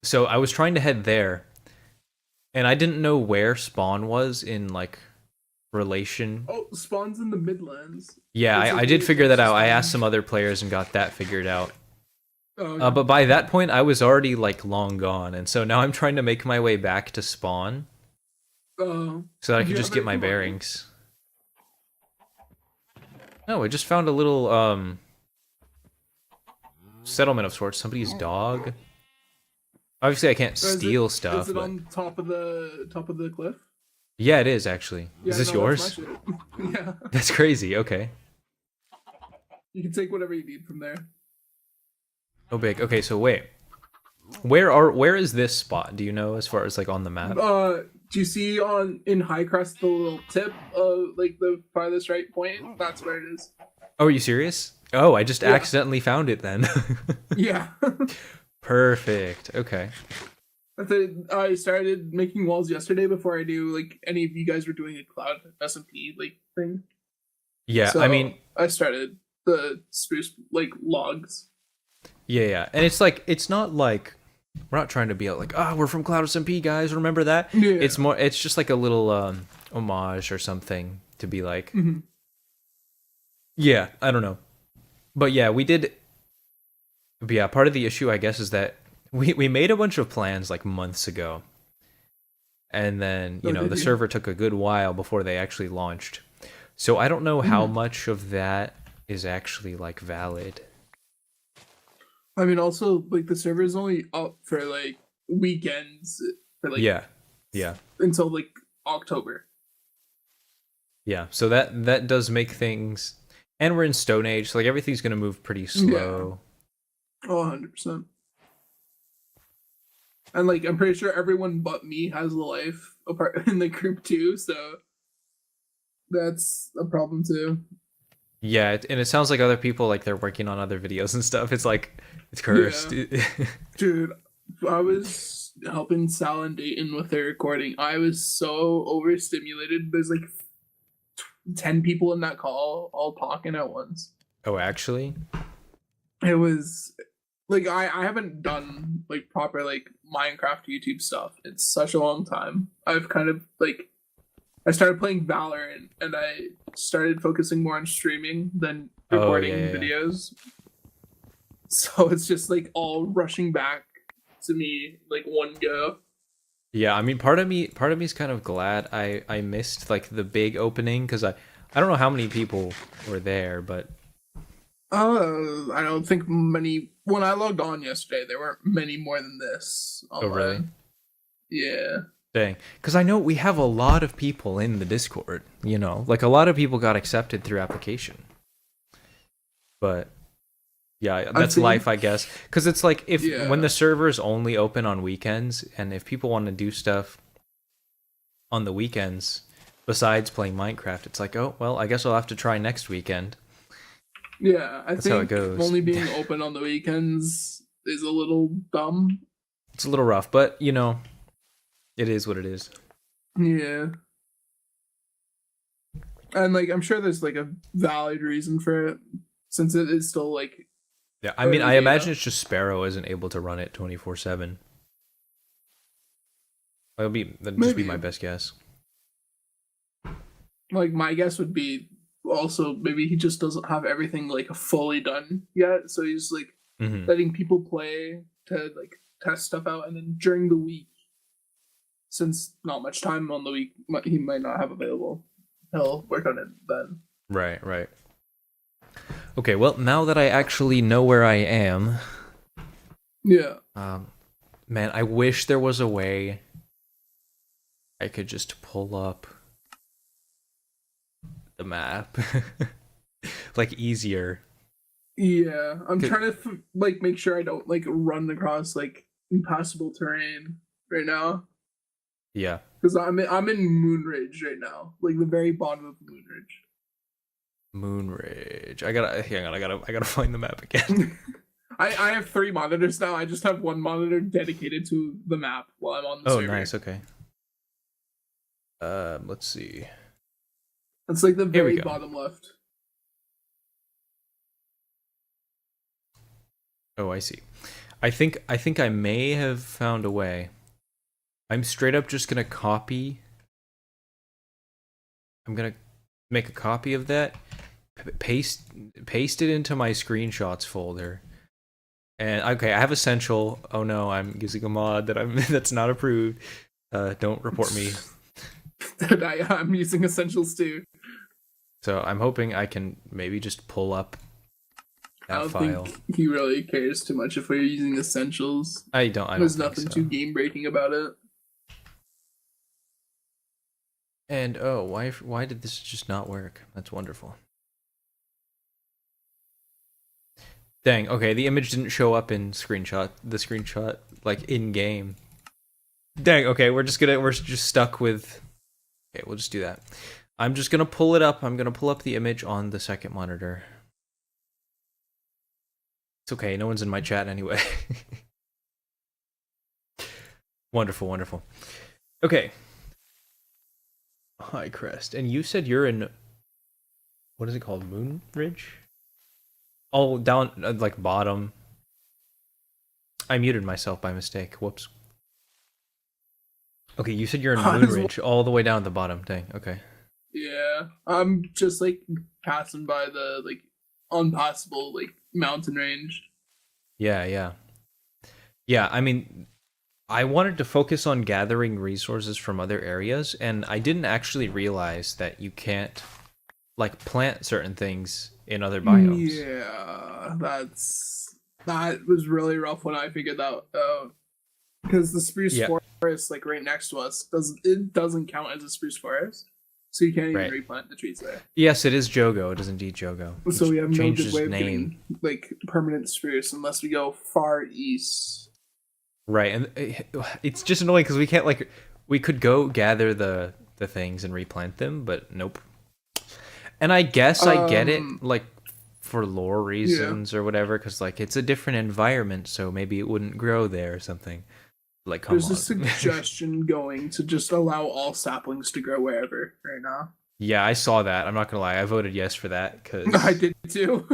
So I was trying to head there, and I didn't know where Spawn was in, like, relation. Oh, Spawn's in the Midlands. Yeah, It's, like, I did really figure close that to out. I Spawn. asked some other players and got that figured out. Oh, But by that point, I was already, like, long gone, and so now I'm trying to make my way back to Spawn so that I do can you just have get any my money? bearings. No, I just found a little, settlement of sorts. Somebody's dog. Obviously, I can't Is it- steal stuff, Is it but... on top of the cliff? Yeah, it is, actually. Yeah, Is this no, yours? that's my shit. Yeah, That's crazy, okay. you can take whatever you need from there. Oh, big. Okay, so wait. Where is this spot? Do you know as far as, like, on the map? Do you see in High Crest the little tip, like the farthest right point? That's where it is. Oh, are you serious? Oh, I just Yeah. accidentally found it then. Yeah. Perfect. Okay. I started making walls yesterday before I knew like any of you guys were doing a cloud SMP like thing. Yeah, So I mean, I started the spruce like logs. yeah. And it's like, it's not like, we're not trying to be like, we're from Cloud SMP, guys, remember that? Yeah. It's just like a little homage or something to be like, Mhm. yeah, I don't know. But yeah, we did. But yeah, part of the issue, I guess, is that we made a bunch of plans like months ago. And then, you Oh, know, did the you? server took a good while before they actually launched. So I don't know how Mhm. much of that is actually like valid. I mean, also like the server is only up for like weekends for like Yeah. until like October. Yeah. So that does make things, and we're in Stone Age, so like everything's gonna move pretty slow. Oh, 100%. And like I'm pretty sure everyone but me has a life apart in the group too, so that's a problem too. Yeah, and it sounds like other people, like, they're working on other videos and stuff. It's like, it's cursed. Dude, I was helping Sal and Dayton with their recording. I was so overstimulated. There's like 10 people in that call all talking at once. Oh, actually? It was like I haven't done like proper like Minecraft YouTube stuff in such a long time. I've kind of like I started playing Valorant and I started focusing more on streaming than Oh, recording yeah. videos. So it's just like all rushing back to me like one go. Yeah, I mean, part of me is kind of glad I missed like the big opening, because I don't know how many people were there, but I don't think many. When I logged on yesterday, there weren't many more than this. Oh, really? Online. Yeah. dang, because I know we have a lot of people in the Discord. You know, like a lot of people got accepted through application. But yeah, that's think- life, I guess. Because it's like if Yeah. when the server's only open on weekends, and if people want to do stuff on the weekends besides playing Minecraft, it's like, oh well, I guess I'll have to try next weekend. Yeah, I That's think how it goes. only being open on the weekends is a little dumb. It's a little rough, but you know, it is what it is. Yeah. And like I'm sure there's like a valid reason for it, since it is still like Yeah, I mean, early I imagine data. it's just Sparrow isn't able to run it 24/7. That'd just be my Maybe. best guess. Like my guess would be also maybe he just doesn't have everything like fully done yet, so he's like Hmm. letting people play to like test stuff out, and then during the week, since not much time on the week he might not have available, he'll work on it then. Right, right. Okay, well, now that I actually know where I am, Yeah. man, I wish there was a way I could just pull up the map. Like, easier. Yeah, I'm Good. trying to like make sure I don't like run across like impassable terrain right now, Yeah. because I'm in Moonridge right now, like the very bottom of Moonridge. Moonridge. Hang on, I gotta find the map again. I have 3 monitors now. I just have 1 monitor dedicated to the map while I'm on the Oh, server. nice, okay. Let's see. It's like the Here we very go. bottom left. Oh, I see. I think I may have found a way. I'm straight up just gonna copy. I'm gonna make a copy of that, paste it into my screenshots folder. And okay, I have Essential. Oh no, I'm using a mod that's not approved. Don't report me. And I'm using Essentials too. So I'm hoping I can maybe just pull up I that don't file. think he really cares too much if we're using Essentials. I don't There's think nothing so. too game breaking about it. And oh, why did this just not work? That's wonderful. Dang, okay, the image didn't show up in the screenshot like in game. Dang, okay, we're just stuck with. Okay, we'll just do that. I'm just gonna pull it up. I'm gonna pull up the image on the second monitor. It's okay, no one's in my chat anyway. Wonderful, wonderful. Okay. High Crest. And you said you're in, what is it called? Moonridge? Oh, down, like bottom. I muted myself by mistake. Whoops. Okay, you said you're in Moonridge, all the way down at the bottom. Dang, okay. Yeah, I'm just like passing by the like unpassable like mountain range. Yeah, yeah. Yeah, I mean, I wanted to focus on gathering resources from other areas, and I didn't actually realize that you can't, like, plant certain things in other biomes. Yeah, that was really rough when I figured that out. Because the spruce Yeah. forest, like right next to us, doesn't count as a spruce forest, so you can't even Right. replant the trees there. Yes, it is Jogo. It is indeed Jogo. So we have no changed good his way of name. getting like permanent spruce unless we go far east. Right, and it's just annoying because we can't, like, we could go gather the things and replant them, but nope. And I guess I get it, like, for lore reasons or whatever, because, like, it's a different environment, so maybe it wouldn't grow there or something. Like, come There's on. a suggestion going to just allow all saplings to grow wherever right now. Yeah, I saw that. I'm not gonna lie. I voted yes for that, because... I did too.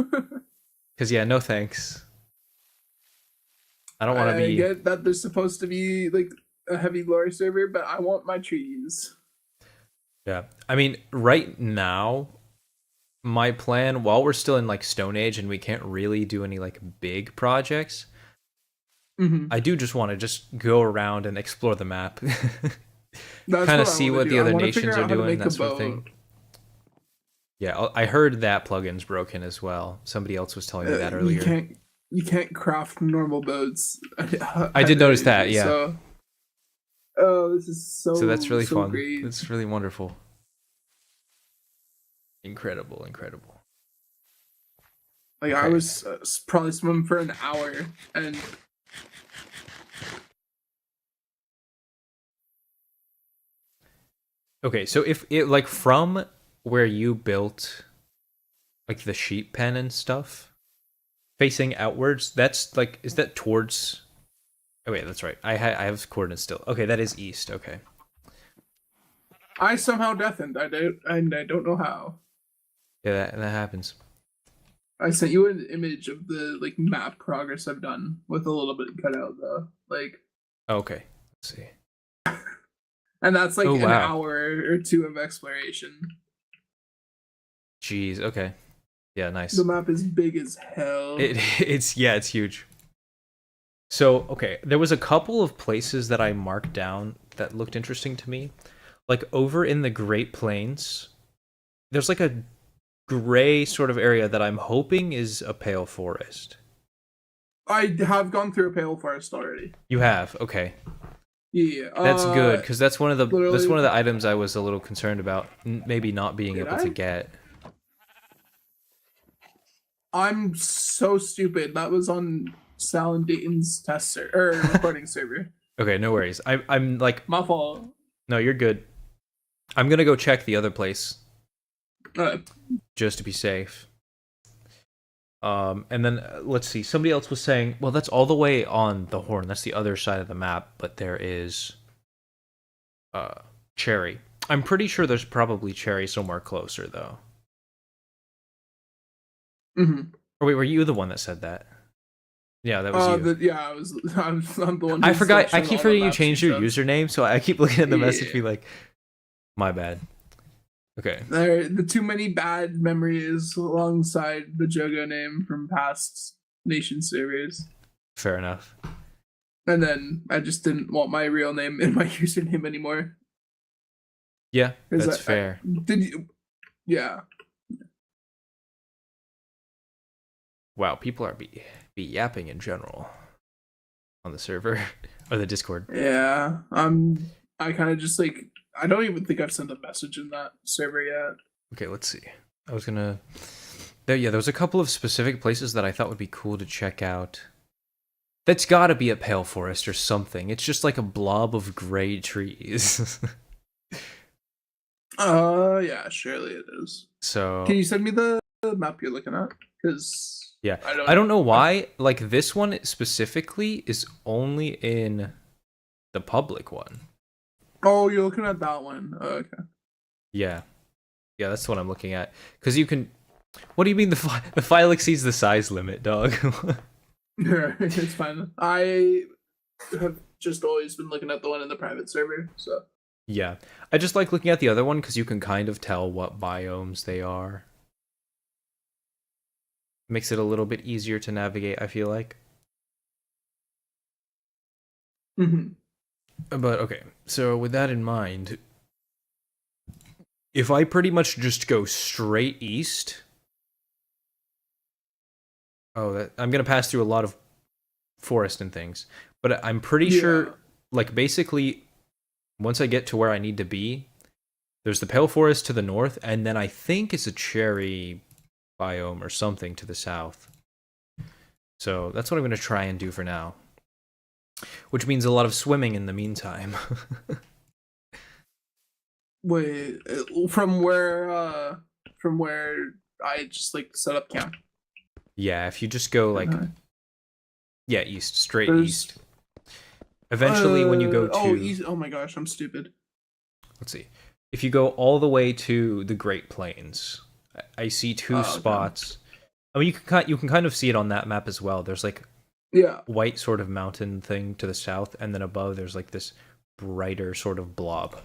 Because, yeah, no thanks. I don't want to I be... get that there's supposed to be like a heavy lore server, but I want my trees. Yeah. I mean, right now, my plan, while we're still in, like, Stone Age and we can't really do any, like, big projects, Mm-hmm. I do just want to just go around and explore the map. That's Kind of I see wanna what do. the I other wanna figure nations out are how to doing, make that a sort of boat. thing. Yeah, I heard that plugin's broken as well. Somebody else was telling me that earlier. You can't craft normal boats. I did notice that, yeah. So, oh, this is So that's really fun. Great. It's really wonderful. Incredible, incredible. Like I Okay. was probably swimming for an hour, and Okay, so if it, like, from where you built, like, the sheep pen and stuff, facing outwards, that's, like, is that towards... Oh, wait, that's right. I have coordinates still. Okay, that is east, okay. I somehow deafened. I don't know how. Yeah, that happens. I sent you an image of the like map progress I've done with a little bit cut out though. Like, Okay, let's see. and that's like Oh, an wow. hour or two of exploration. Jeez, okay. Yeah, nice. The map is big as hell. It's huge. So, okay, there was a couple of places that I marked down that looked interesting to me. Like over in the Great Plains, there's like a gray sort of area that I'm hoping is a pale forest. I have gone through a pale forest already. You have, okay. Yeah, That's good because that's one of the literally- items I was a little concerned about, maybe not being Did able to I? get. I'm so stupid. That was on Sal and Dayton's test or recording server. Okay, no worries. I'm like, My fault. no, you're good. I'm gonna go check the other place Uh, just to be safe. And then let's see. Somebody else was saying, well, that's all the way on the Horn. That's the other side of the map, but there is Cherry. I'm pretty sure there's probably Cherry somewhere closer though. mhm. Or wait, were you the one that said that? Yeah, that was you. Yeah, I'm the one. I who's, forgot. like, I showing keep all the forgetting you maps changed and your stuff. username, so I keep looking at the message, Yeah. be like, my bad. Okay. The too many bad memories alongside the Jogo name from past nation servers. Fair enough. And then I just didn't want my real name in my username anymore. Yeah, 'Cause that's I- fair. Did you? Yeah. Wow, people are be yapping in general on the server or the Discord. Yeah. I kind of just like I don't even think I've sent a message in that server yet. Okay, let's see. I was gonna. There was a couple of specific places that I thought would be cool to check out. That's got to be a pale forest or something. It's just like a blob of gray trees. Yeah, surely it is. So Can you send me the map you're looking at? Because yeah, I don't know why. Like this one specifically is only in the public one. Oh, you're looking at that one. Oh, okay. Yeah, that's what I'm looking at. Because you can. What do you mean the file exceeds the size limit, dog? It's fine. I have just always been looking at the one in the private server, so. Yeah, I just like looking at the other one because you can kind of tell what biomes they are. Makes it a little bit easier to navigate, I feel like. Mm-hmm. But okay, so with that in mind, if I pretty much just go straight east, I'm gonna pass through a lot of forest and things, but I'm pretty sure, like basically, once I get to where I need to be, there's the pale forest to the north, and then I think it's a cherry biome or something to the south. So that's what I'm gonna try and do for now. Which means a lot of swimming in the meantime. Wait, from where I just like set up camp. Yeah, if you just go like, Uh-huh. yeah, east, straight There's- east. Eventually, when you go to, east. Oh my gosh, I'm stupid. let's see, if you go all the way to the Great Plains, I see two Okay. spots. I mean, you can kind of see it on that map as well. There's like Yeah. white sort of mountain thing to the south, and then above there's like this brighter sort of blob.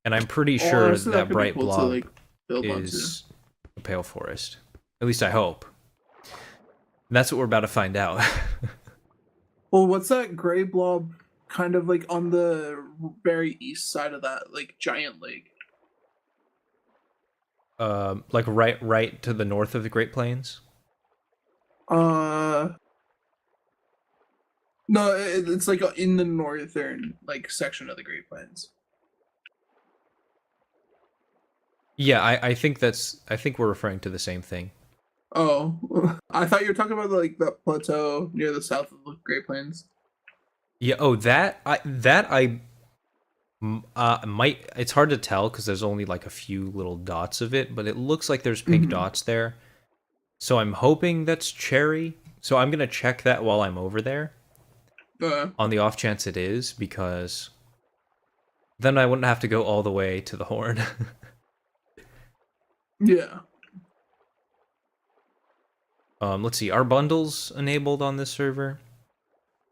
And I'm pretty sure Honestly, that could be bright cool to, blob like, build onto. is a pale forest. At least I hope. And that's what we're about to find out. Well, what's that gray blob kind of like on the very east side of that like giant lake? Like right to the north of the Great Plains. No, it's like in the northern like section of the Great Plains. Yeah, I think we're referring to the same thing. Oh, I thought you were talking about like that plateau near the south of the Great Plains. Yeah. Oh, might. It's hard to tell because there's only like a few little dots of it, but it looks like there's pink Mhm. dots there. So I'm hoping that's cherry. So I'm gonna check that while I'm over there. On the off chance it is, because Then I wouldn't have to go all the way to the horn. Yeah. Let's see. Are bundles enabled on this server?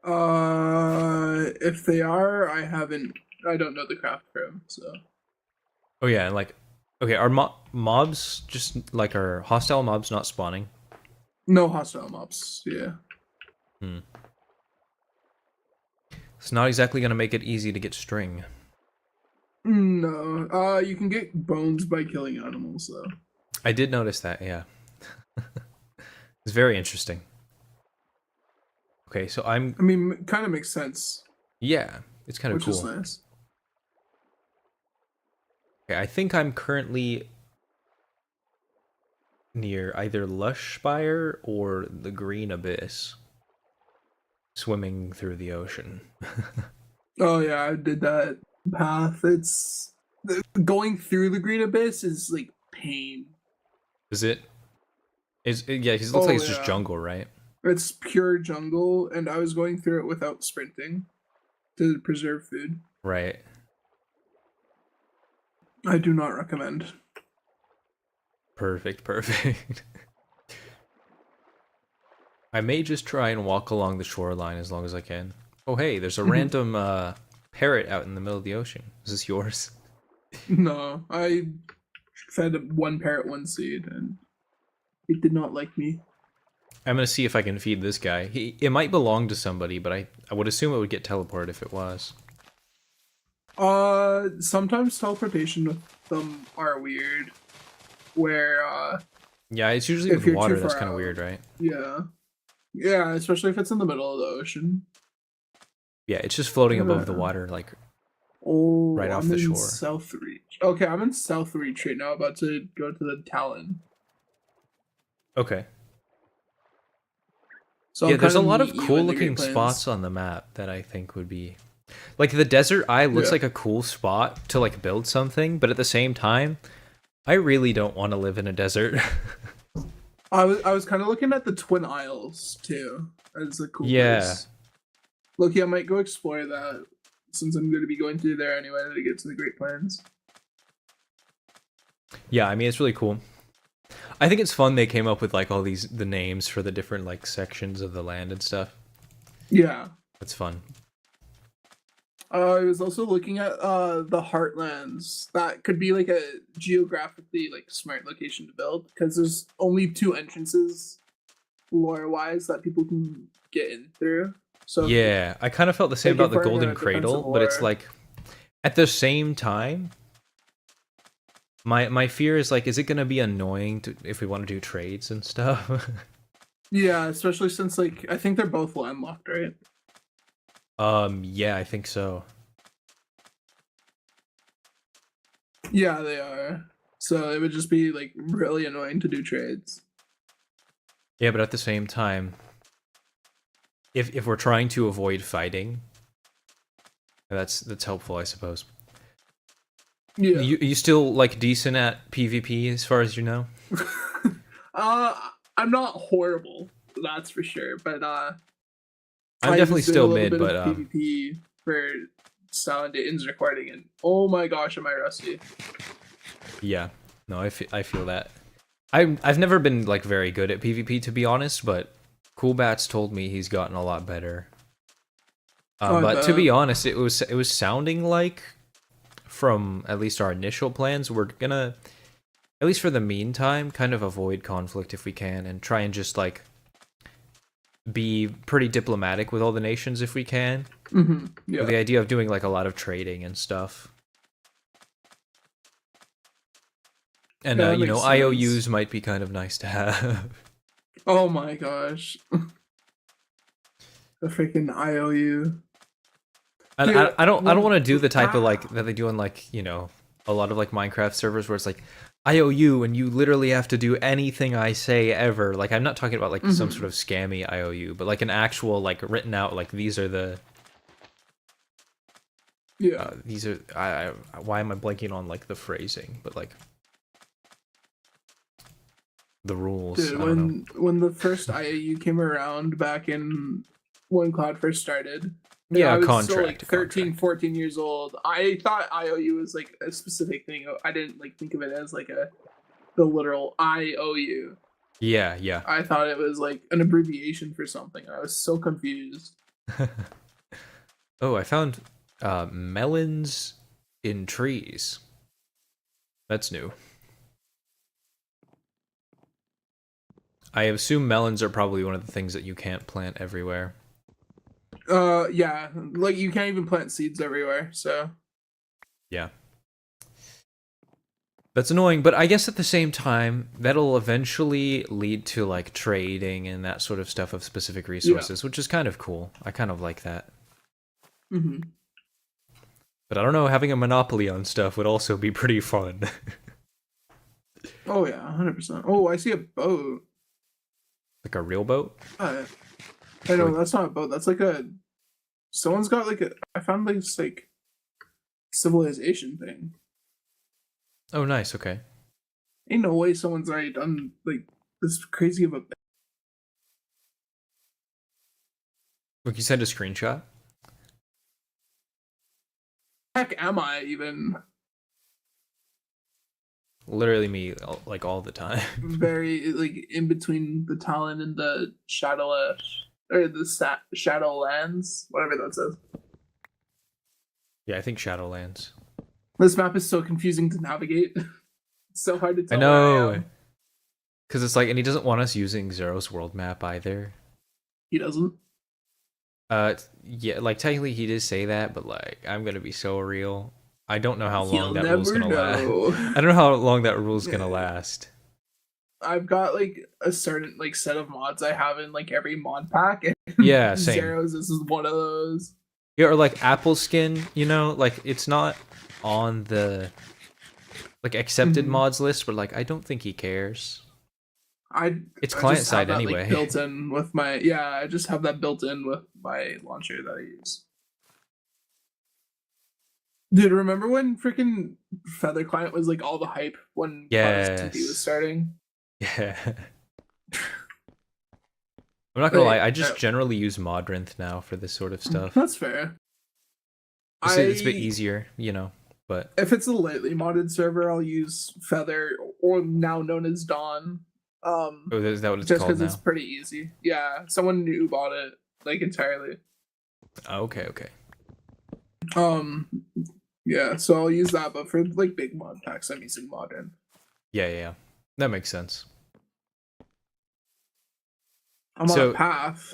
If they are, I don't know the craft room, so. Oh yeah, like, okay, are mobs just like are hostile mobs not spawning? No hostile mobs, yeah. It's not exactly gonna make it easy to get string. No, you can get bones by killing animals, though. I did notice that, yeah. It's very interesting. Okay, so I mean, kind of makes sense, yeah, it's kind of which is cool. nice. Okay, I think I'm currently near either Lushspire or the Green Abyss, swimming through the ocean. Oh yeah, I did that path. Going through the Green Abyss is like pain. Is it? Yeah, because it looks Oh, like it's just yeah. jungle, right? It's pure jungle, and I was going through it without sprinting to preserve food. Right. I do not recommend. Perfect, perfect. I may just try and walk along the shoreline as long as I can. Oh hey, there's a random parrot out in the middle of the ocean. Is this yours? No, I fed one parrot one seed, and it did not like me. I'm gonna see if I can feed this guy. It might belong to somebody, but I would assume it would get teleported if it was. Sometimes teleportation with them are weird. Where, Yeah, it's usually If with you're too water far that's kind of out. weird, right? yeah, especially if it's in the middle of the ocean. Yeah, it's just floating above the water, like Oh, Right off I'm the in shore. South Reach. Okay, I'm in South Reach right now, about to go to the Talon. okay. So Yeah, I'm there's a kinda lot of meet you cool in the looking Great Plains. spots on the map that I think would be like the desert eye looks Yeah. like a cool spot to like build something, but at the same time, I really don't want to live in a desert. I was kind of looking at the Twin Isles too as a cool Yeah. place. Loki, I might go explore that since I'm going to be going through there anyway to get to the Great Plains. Yeah, I mean it's really cool. I think it's fun they came up with like all the names for the different like sections of the land and stuff. Yeah. That's fun. I was also looking at the Heartlands. That could be like a geographically like smart location to build because there's only two entrances lore wise that people can get in through. So Yeah, I kind of felt the same like, about the if we're in Golden a defensive Cradle, but it's war- like at the same time my fear is like is it going to be annoying if we want to do trades and stuff? yeah, especially since like I think they're both landlocked, right? Yeah, I think so. Yeah, they are. So it would just be like really annoying to do trades. Yeah, but at the same time, if we're trying to avoid fighting, that's helpful, I suppose. Yeah. You still like decent at PvP as far as you know? I'm not horrible, that's for sure. But I'm I definitely was doing still a little mid, bit but of PvP for Silent Dayton's recording, and oh my gosh, am I rusty? yeah, no, I feel that. I've never been like very good at PvP to be honest, but Coolbats told me he's gotten a lot better. Oh, I But to bet. be honest, it was sounding like from at least our initial plans, we're gonna at least for the meantime kind of avoid conflict if we can and try and just like be pretty diplomatic with all the nations if we can. Yeah. With the idea of doing like a lot of trading and stuff. And Yeah, that you know, makes sense. IOUs might be kind of nice to have. Oh my gosh. The freaking IOU. And Dude, I don't when- want to do the type of like that they do on like, you know, a lot of like Minecraft servers where it's like IOU and you literally have to do anything I say ever. Like I'm not talking about like some sort of scammy IOU, but like an actual like written out like these are the Yeah. these are I why am I blanking on like the phrasing, but like the rules. Dude, I don't know. when the first IAU came around back in when Cloud first started, And Yeah, I a was contract. still like a 13, contract. 14 years old. I thought IOU was like a specific thing. I didn't like think of it as like the literal IOU. Yeah, yeah. I thought it was like an abbreviation for something. I was so confused. Oh, I found melons in trees. That's new. I assume melons are probably one of the things that you can't plant everywhere. Yeah, like you can't even plant seeds everywhere. So Yeah. That's annoying, but I guess at the same time, that'll eventually lead to like trading and that sort of stuff of specific resources, which is kind of cool. I kind of like that. hmm But I don't know, having a monopoly on stuff would also be pretty fun. Oh yeah, 100%. Oh, I see a boat. Like a real boat? I know that's not a boat. That's like a. Someone's got like a. I found this like civilization thing. Oh, nice, okay. Ain't no way someone's already done like this crazy of a. Look, you sent a screenshot? Heck, am I even Literally me, like, all the time. very like in between the Talon and the Shadowlash or the Shadowlands, whatever that says. Yeah, I think Shadowlands. This map is so confusing to navigate. It's so hard to I tell. know! Because it's like, and he doesn't want us using Zero's world map either. He doesn't. Yeah, like, technically he did say that, but, like, I'm gonna be so real. I don't know how long You'll that rule's never gonna last. know. I don't know how long that rule's gonna last. I've got like a certain like set of mods I have in like every mod pack. And Yeah, same. Zeros, this is one of those. Yeah, or like Apple Skin, you know, like it's not on the like accepted Mhm. mods list, but like I don't think he cares. It's I client just have side that, anyway. Like, built in with my I just have that built in with my launcher that I use. Dude, remember when freaking Feather Client was like all the hype when Cloud TP Yes. was starting? Yeah. I'm not gonna lie, I just Wait, generally use Modrinth now for this sort of stuff. That's fair. It's a bit easier, you know, but If it's a lightly modded server, I'll use Feather, or now known as Dawn. oh, is that what it's Just called because now? it's pretty easy. Yeah, someone new bought it like entirely. Oh, okay. Yeah, so I'll use that, but for like big mod packs, I'm using Modern. Yeah. That makes sense. I'm So, on a path.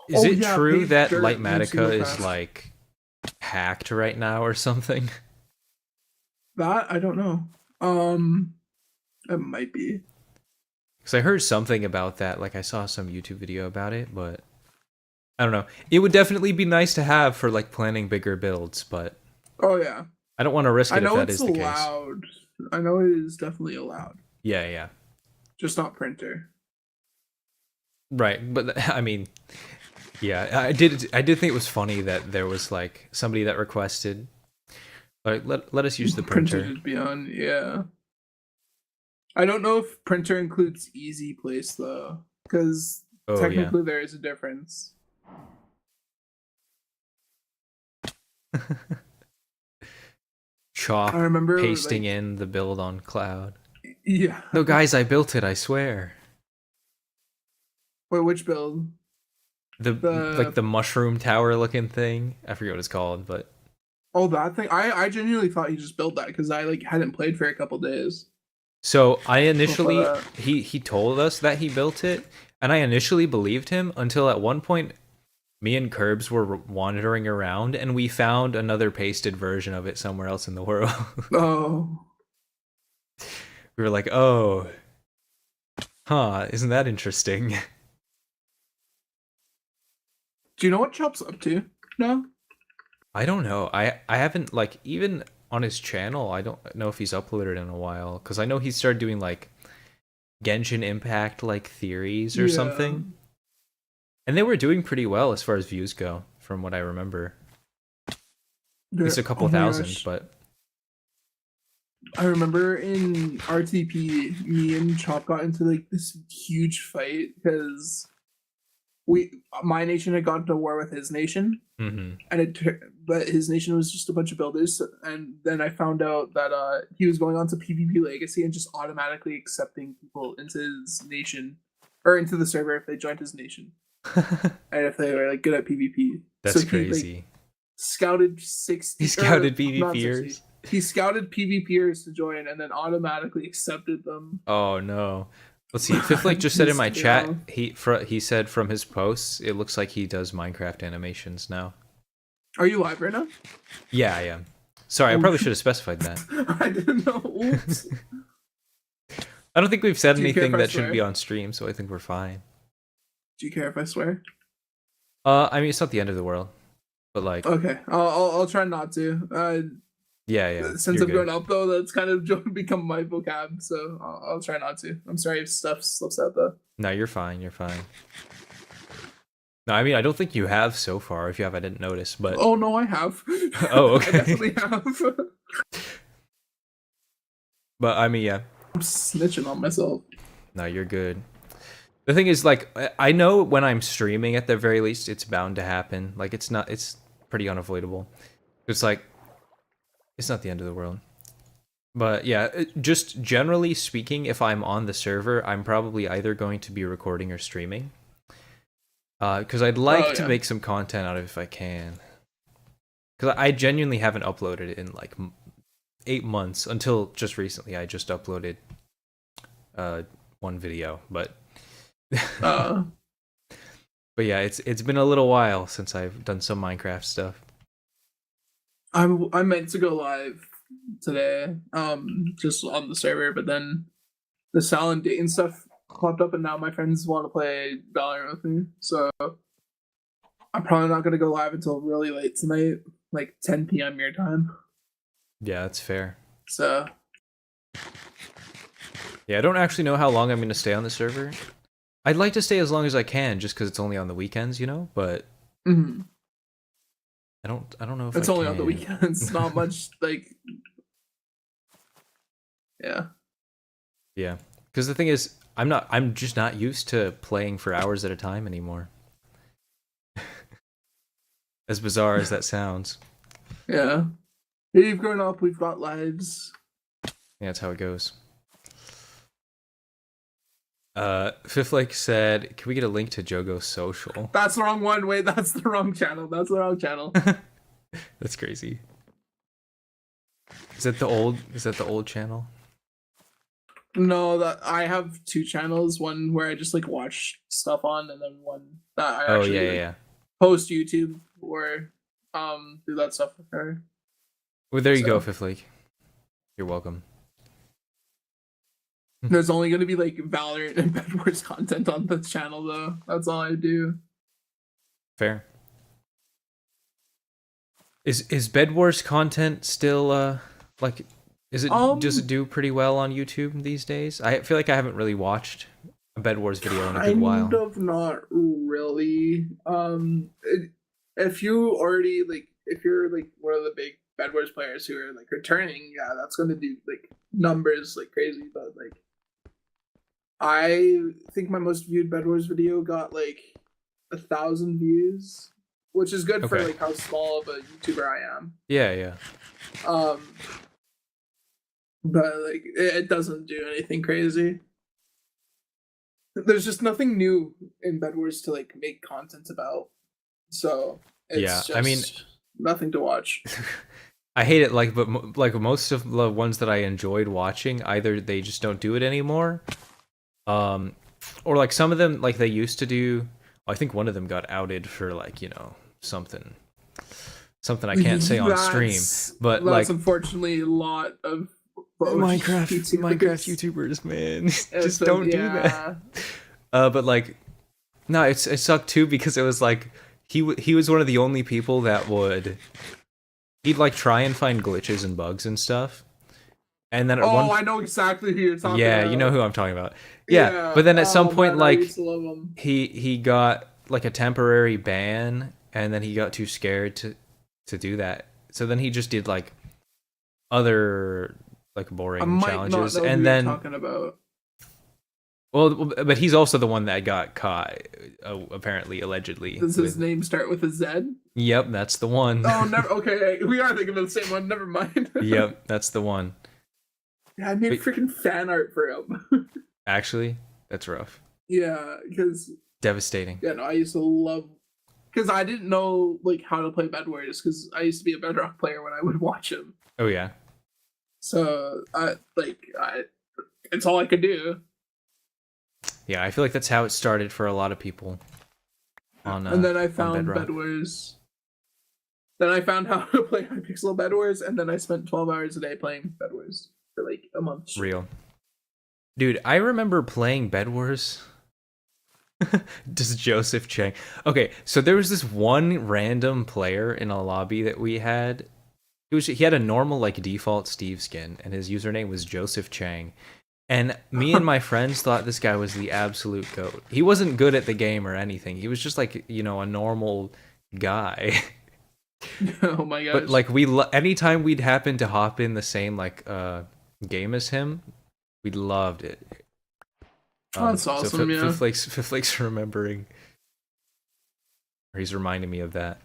Is Oh, it yeah, true paved that dirt Light makes you go Matica is fast. like hacked right now or something? That I don't know. It might be. Because I heard something about that. Like I saw some YouTube video about it, but I don't know. It would definitely be nice to have for like planning bigger builds, but Oh yeah, I don't want to risk I it if know that it's is the case. allowed. I know it is definitely allowed, Yeah. just not printer. Right, but I mean, yeah, I did think it was funny that there was like somebody that requested, like let us use the printer. Printer be on, yeah. I don't know if printer includes easy place though, because Oh yeah. technically there is a difference. Chop I remember pasting like, in the build on Cloud. Yeah. No, guys, I built it. I swear. Wait, which build? Like the mushroom tower looking thing. I forget what it's called, but Oh, that thing. I genuinely thought he just built that because I like hadn't played for a couple days. so I initially that. he told us that he built it, and I initially believed him until at one point me and Curbs were wandering around and we found another pasted version of it somewhere else in the world. Oh. We were like, oh, huh, isn't that interesting? Do you know what Chop's up to? No? I don't know. I haven't, like, even on his channel, I don't know if he's uploaded in a while, because I know he started doing, like, Genshin Impact, like, theories or Yeah. something. And they were doing pretty well as far as views go, from what I remember. At least a couple Oh my thousand, gosh. but I remember in RTP, me and Chop got into like this huge fight because my nation had gone to war with his nation, Mm-hmm. but his nation was just a bunch of builders, and then I found out that he was going on to PvP Legacy and just automatically accepting people into his nation or into the server if they joined his nation and if they were like good at PvP. That's So crazy. He, like, scouted 60. He scouted not PvPers. 60. He scouted PvPers to join and then automatically accepted them. Oh no. Let's see. Fifth Lake just said in my Just, chat. yeah. He said from his posts, it looks like he does Minecraft animations now. Are you live right now? Yeah, I am. Sorry, I probably should have specified that. I didn't know. Oops. I don't think we've said Do you care anything if I that shouldn't be swear? on stream, so I think we're fine. Do you care if I swear? I mean, it's not the end of the world, but like, Okay, I'll try not to. yeah. Since you're I've grown good. up though, that's kind of become my vocab, so I'll try not to. I'm sorry if stuff slips out though. No, you're fine. You're fine. No, I mean, I don't think you have so far. If you have, I didn't notice, but Oh no, I have. Oh, okay. I definitely have. but I mean, yeah. I'm snitching on myself. No, you're good. The thing is, like, I know when I'm streaming, at the very least, it's bound to happen. Like, it's pretty unavoidable. It's like, it's not the end of the world. But yeah, just generally speaking, if I'm on the server, I'm probably either going to be recording or streaming. Because I'd like to yeah. make some content out of it if I can. Because I genuinely haven't uploaded it in like 8 months, until just recently. I just uploaded one video, but Uh, but yeah, it's been a little while since I've done some Minecraft stuff. I meant to go live today, just on the server, but then the Silent Date and stuff popped up, and now my friends want to play Valorant with me, so I'm probably not gonna go live until really late tonight, like 10 p.m. your time. Yeah, that's fair. So Yeah, I don't actually know how long I'm going to stay on the server. I'd like to stay as long as I can, just because it's only on the weekends, you know. But mhm. I don't know if It's I only on the can. weekends, not much like. Yeah. Yeah, because the thing is, I'm just not used to playing for hours at a time anymore. As bizarre as that sounds. Yeah. You've grown up, we've got lives. Yeah, that's how it goes. Fifth Lake said, "Can we get a link to Jogo's social?" That's the wrong one. Wait, that's the wrong channel. That's the wrong channel. That's crazy. Is that the old channel? No, that I have two channels. One where I just like watch stuff on, and then one that I Oh actually yeah, like, yeah. post YouTube or do that stuff with her. Well, there you go, So- Fifth Lake. You're welcome. There's only gonna be like Valorant and Bed Wars content on the channel though. That's all I do. Fair. Is Bed Wars content still like does it do pretty well on YouTube these days? I feel like I haven't really watched a Bed Wars video in a good while. Kind of not really. If you already like, if you're like one of the big Bed Wars players who are like returning, yeah, that's gonna do like numbers like crazy. But like, I think my most viewed Bed Wars video got like 1,000 views, which is good for Okay. like how small of a YouTuber I am. Yeah, yeah. But like it doesn't do anything crazy. There's just nothing new in Bed Wars to like make content about. So it's Yeah, just I mean- nothing to watch. I hate it, like, but like most of the ones that I enjoyed watching, either they just don't do it anymore, or like some of them, like they used to do. I think one of them got outed for like, you know, something I can't say on stream, but that's like unfortunately a lot of Minecraft YouTubers. YouTubers, man, It's just like, don't do that. But like, no, it sucked too because it was like he was one of the only people that he'd like try and find glitches and bugs and stuff, and then at Oh, one I know exactly who you're talking yeah, about. you know who I'm talking about. Yeah, but then at some point, man, I like used to love 'em. he got like a temporary ban, and then he got too scared to do that. So then he just did like other like I boring might challenges, not know who and you're then talking about. Well, but he's also the one that got caught, apparently, allegedly. Does his with- name start with a Z? Yep, that's the one. Oh, never. Okay, we are thinking of the same one. Never mind. Yep, that's the one. Yeah, I made Wait. freaking fan art for him. Actually, that's rough. Yeah, because Devastating. yeah, no, I used to love because I didn't know like how to play Bed Wars because I used to be a Bedrock player when I would watch him. Oh yeah. So it's all I could do. Yeah, I feel like that's how it started for a lot of people. And then I on found Bedrock. Bed Wars. Then I found how to play Hypixel Bed Wars, and then I spent 12 hours a day playing Bed Wars for like a month. straight. Real. Dude, I remember playing Bed Wars. Just Joseph Chang. Okay, so there was this one random player in a lobby that we had. He had a normal like default Steve skin, and his username was Joseph Chang. And me and my friends thought this guy was the absolute goat. He wasn't good at the game or anything. He was just like, you know, a normal guy. Oh my gosh. But like anytime we'd happen to hop in the same like game as him, we loved it. Oh, that's awesome, yeah. Fifth Lake's remembering. Or he's reminding me of that.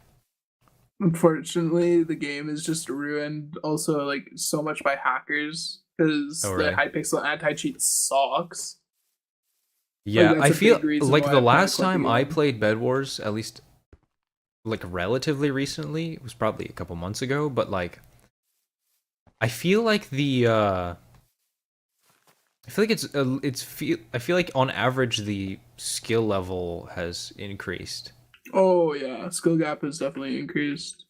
Unfortunately, the game is just ruined also like so much by hackers because Oh, the right. Hypixel anti-cheat sucks. Yeah, that's I a feel big reason like why the I'm not last time clicking I on. played Bed Wars, at least like relatively recently, it was probably a couple months ago, but like I feel like I feel like on average the skill level has increased. Oh yeah, skill gap has definitely increased.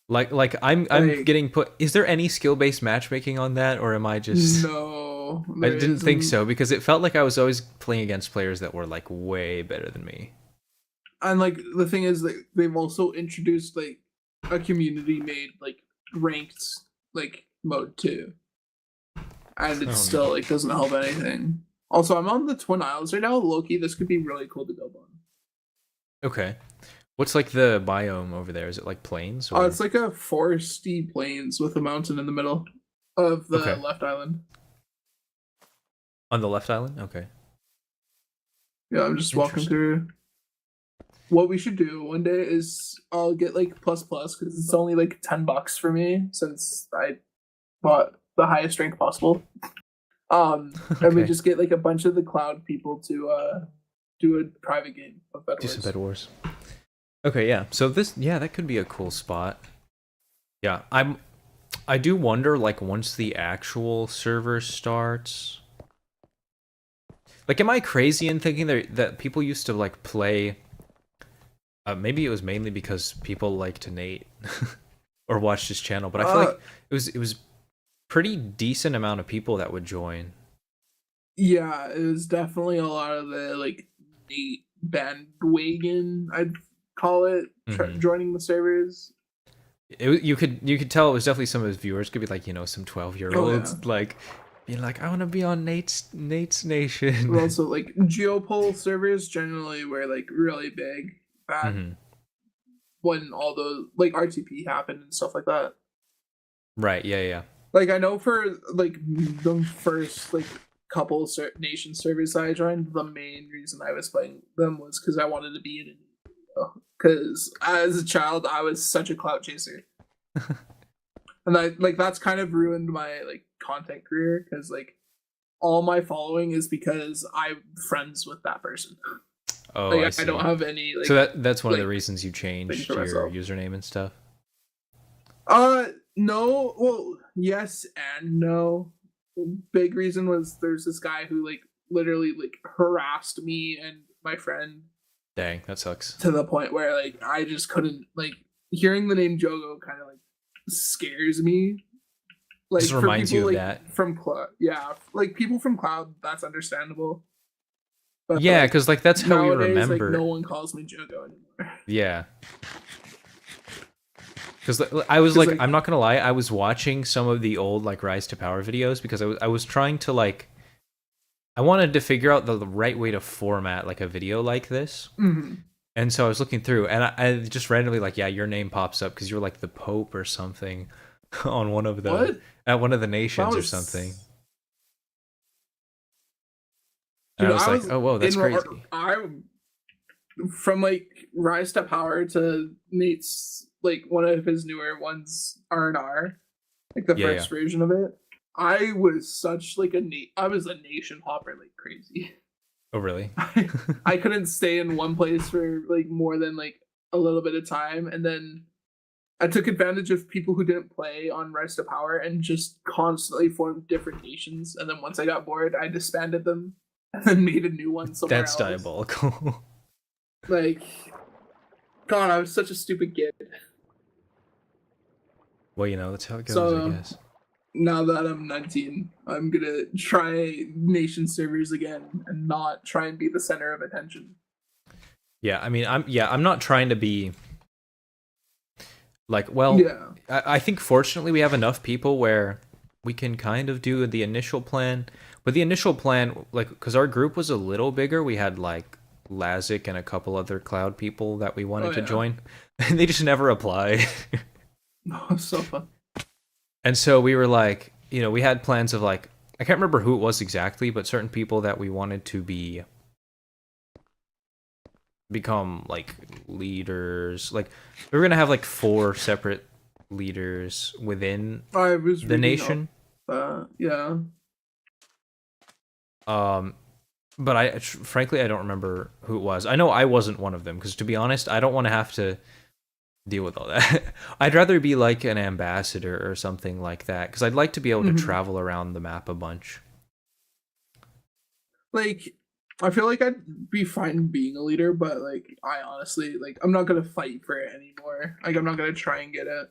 Like I'm Like- getting put. Is there any skill based matchmaking on that, or am I just? No, I there didn't think isn't. so because it felt like I was always playing against players that were like way better than me. And like the thing is that they've also introduced like a community made like ranked like mode too, and it Oh, still like doesn't help anything. Also, I'm on the Twin Isles right now. Loki, this could be really cool to build on. Okay, what's like the biome over there? Is it like plains? Oh, it's like a foresty plains with a mountain in the middle of the Okay. left island. on the left island? Okay. Yeah, I'm just walking Interesting. through. What we should do one day is I'll get like plus because it's only like $10 for me since I bought the highest rank possible. And we Okay. just get like a bunch of the cloud people to do a private game of Bed Do some Wars. Bed Wars. Okay, yeah. So that could be a cool spot. Yeah, I do wonder like once the actual server starts. Like, am I crazy in thinking that people used to like play? Maybe it was mainly because people liked Nate or watched his channel, but I feel like it was pretty decent amount of people that would join. Yeah, it was definitely a lot of the like Nate bandwagon, I'd call it, Mhm. joining the servers. You could tell it was definitely some of his viewers could be like, you know, some 12-year-olds like being like, I want to be on Nate's nation. But also, like Geopol servers generally were like really big back Mhm. when all those like RTP happened and stuff like that. Right? Yeah. Like I know for like the first like couple nation servers that I joined, the main reason I was playing them was because I wanted to be in it. Because as a child, I was such a clout chaser, and I like that's kind of ruined my like content career because like all my following is because I'm friends with that person. Oh, Like I see. I don't have any like. So that's one of the like, reasons you changed for your myself. username and stuff. No. Well, yes and no. Big reason was there's this guy who like literally like harassed me and my friend Dang, that sucks. to the point where like I just couldn't like hearing the name Jogo kind of like scares me. Like Just for reminds you people, of like, that. from Cloud. Yeah, like people from Cloud, that's understandable. But Yeah, like, because like that's how we nowadays, remember. like no one calls me Jogo anymore. Yeah. Because I was 'Cause, like, like- I'm not gonna lie, I was watching some of the old like Rise to Power videos because I was trying to like, I wanted to figure out the right way to format like a video like this, Mhm. and so I was looking through, and I just randomly like, yeah, your name pops up because you're like the Pope or something on one of the What? at one of the nations That or was- something. And Dude, I was like, was oh whoa, that's in- crazy. I from like Rise to Power to Nate's like one of his newer ones, R&R, like the Yeah, first version of it. I was such like I was a nation hopper like crazy. Oh really? I couldn't stay in one place for like more than like a little bit of time, and then I took advantage of people who didn't play on Rise to Power and just constantly formed different nations. And then once I got bored, I disbanded them and then made a new one somewhere That's else. diabolical. Like, God, I was such a stupid kid. Well, you know, that's how it goes, So- I guess. Now that I'm 19, I'm gonna try nation servers again and not try and be the center of attention. Yeah, I mean, I'm not trying to be like, well, Yeah. I think fortunately we have enough people where we can kind of do the initial plan. But the initial plan, like, because our group was a little bigger, we had like Lazik and a couple other cloud people that we wanted Oh, to yeah. join, and they just never applied. Oh, so fun. And so we were like, you know, we had plans of like, I can't remember who it was exactly, but certain people that we wanted to become like leaders. Like we were gonna have like 4 separate leaders within I was the reading nation. up, yeah. But frankly I don't remember who it was. I know I wasn't one of them because to be honest, I don't want to have to deal with all that. I'd rather be like an ambassador or something like that because I'd like to be able to Mhm. travel around the map a bunch. Like, I feel like I'd be fine being a leader, but like, I honestly like, I'm not gonna fight for it anymore. Like, I'm not gonna try and get it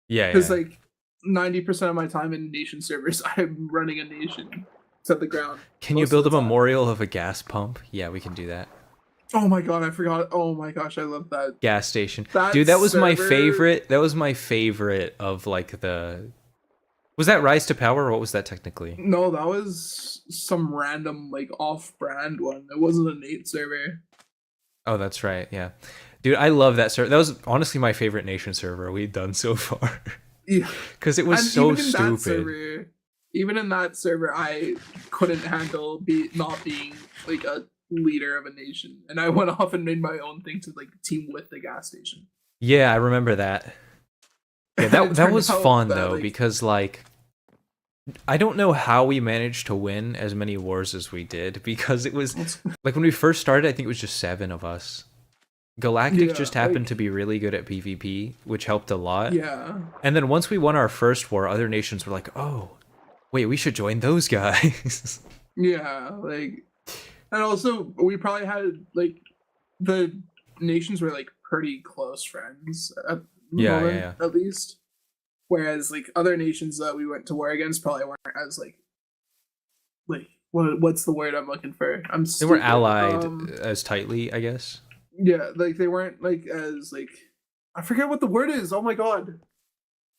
Yeah, because yeah. like 90% of my time in nation servers, I'm running a nation to the ground. Can you most of build a the time. memorial of a gas pump? Yeah, we can do that. Oh my god, I forgot. Oh my gosh, I love that. Gas station. That Dude, that was my server- favorite. That was my favorite of like the. Was that Rise to Power or what was that technically? No, that was some random like off-brand one. It wasn't a Nate server. Oh, that's right. Yeah. Dude, I love that server. That was honestly my favorite nation server we've done so far. Yeah. Because it was And so even in that stupid. server, even in that server, I couldn't handle not being like a leader of a nation, and I went off and made my own thing to like team with the gas station. Yeah, I remember that. Yeah, It that turned was out fun that, though like- because like I don't know how we managed to win as many wars as we did because it was like when we first started, I think it was just 7 of us. Galactic Yeah, just happened like- to be really good at PvP, which helped a lot. Yeah, And then once we won our first war, other nations were like, "Oh, wait, we should join those guys." yeah, like, and also we probably had like the nations were like pretty close friends at the Yeah, moment, yeah. at least. Whereas like other nations that we went to war against probably weren't as like what's the word I'm looking for? I'm They were stupid. allied as tightly, I guess. Yeah, like they weren't like as like I forget what the word is. Oh my god,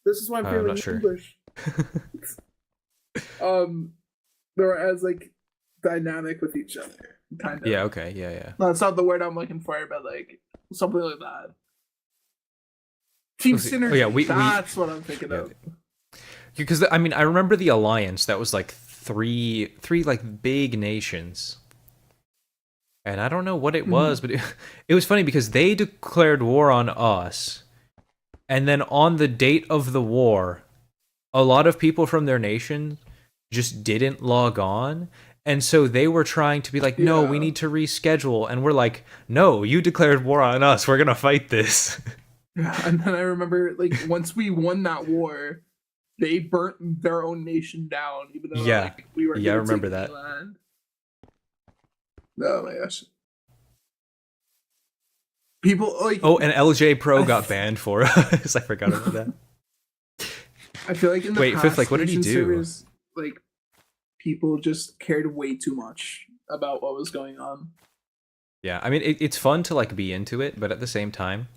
this is why I'm I'm failing not sure. English. They were as like dynamic with each other, kind of. Yeah, okay, yeah. That's not the word I'm looking for, but like something like that. Team Let's see. Oh, synergy. yeah, we- that's what I'm thinking Yeah. of. Because I mean, I remember the alliance that was like three like big nations. And I don't know what it was, but it was funny because they declared war on us. And then on the date of the war, a lot of people from their nation just didn't log on. And so they were trying to be like, no, we Yeah. need to reschedule. And we're like, no, you declared war on us. We're going to fight this. Yeah, and then I remember like once we won that war, they burnt their own nation down, even though Yeah. like, we were. Yeah, I remember that. Land. Oh my gosh. People like Oh, and LJ Pro got banned for us. I forgot about that. I feel like in the Wait, past, Fifth, like, what did he nation do? servers, like people just cared way too much about what was going on. Yeah, I mean, it's fun to like be into it, but at the same time,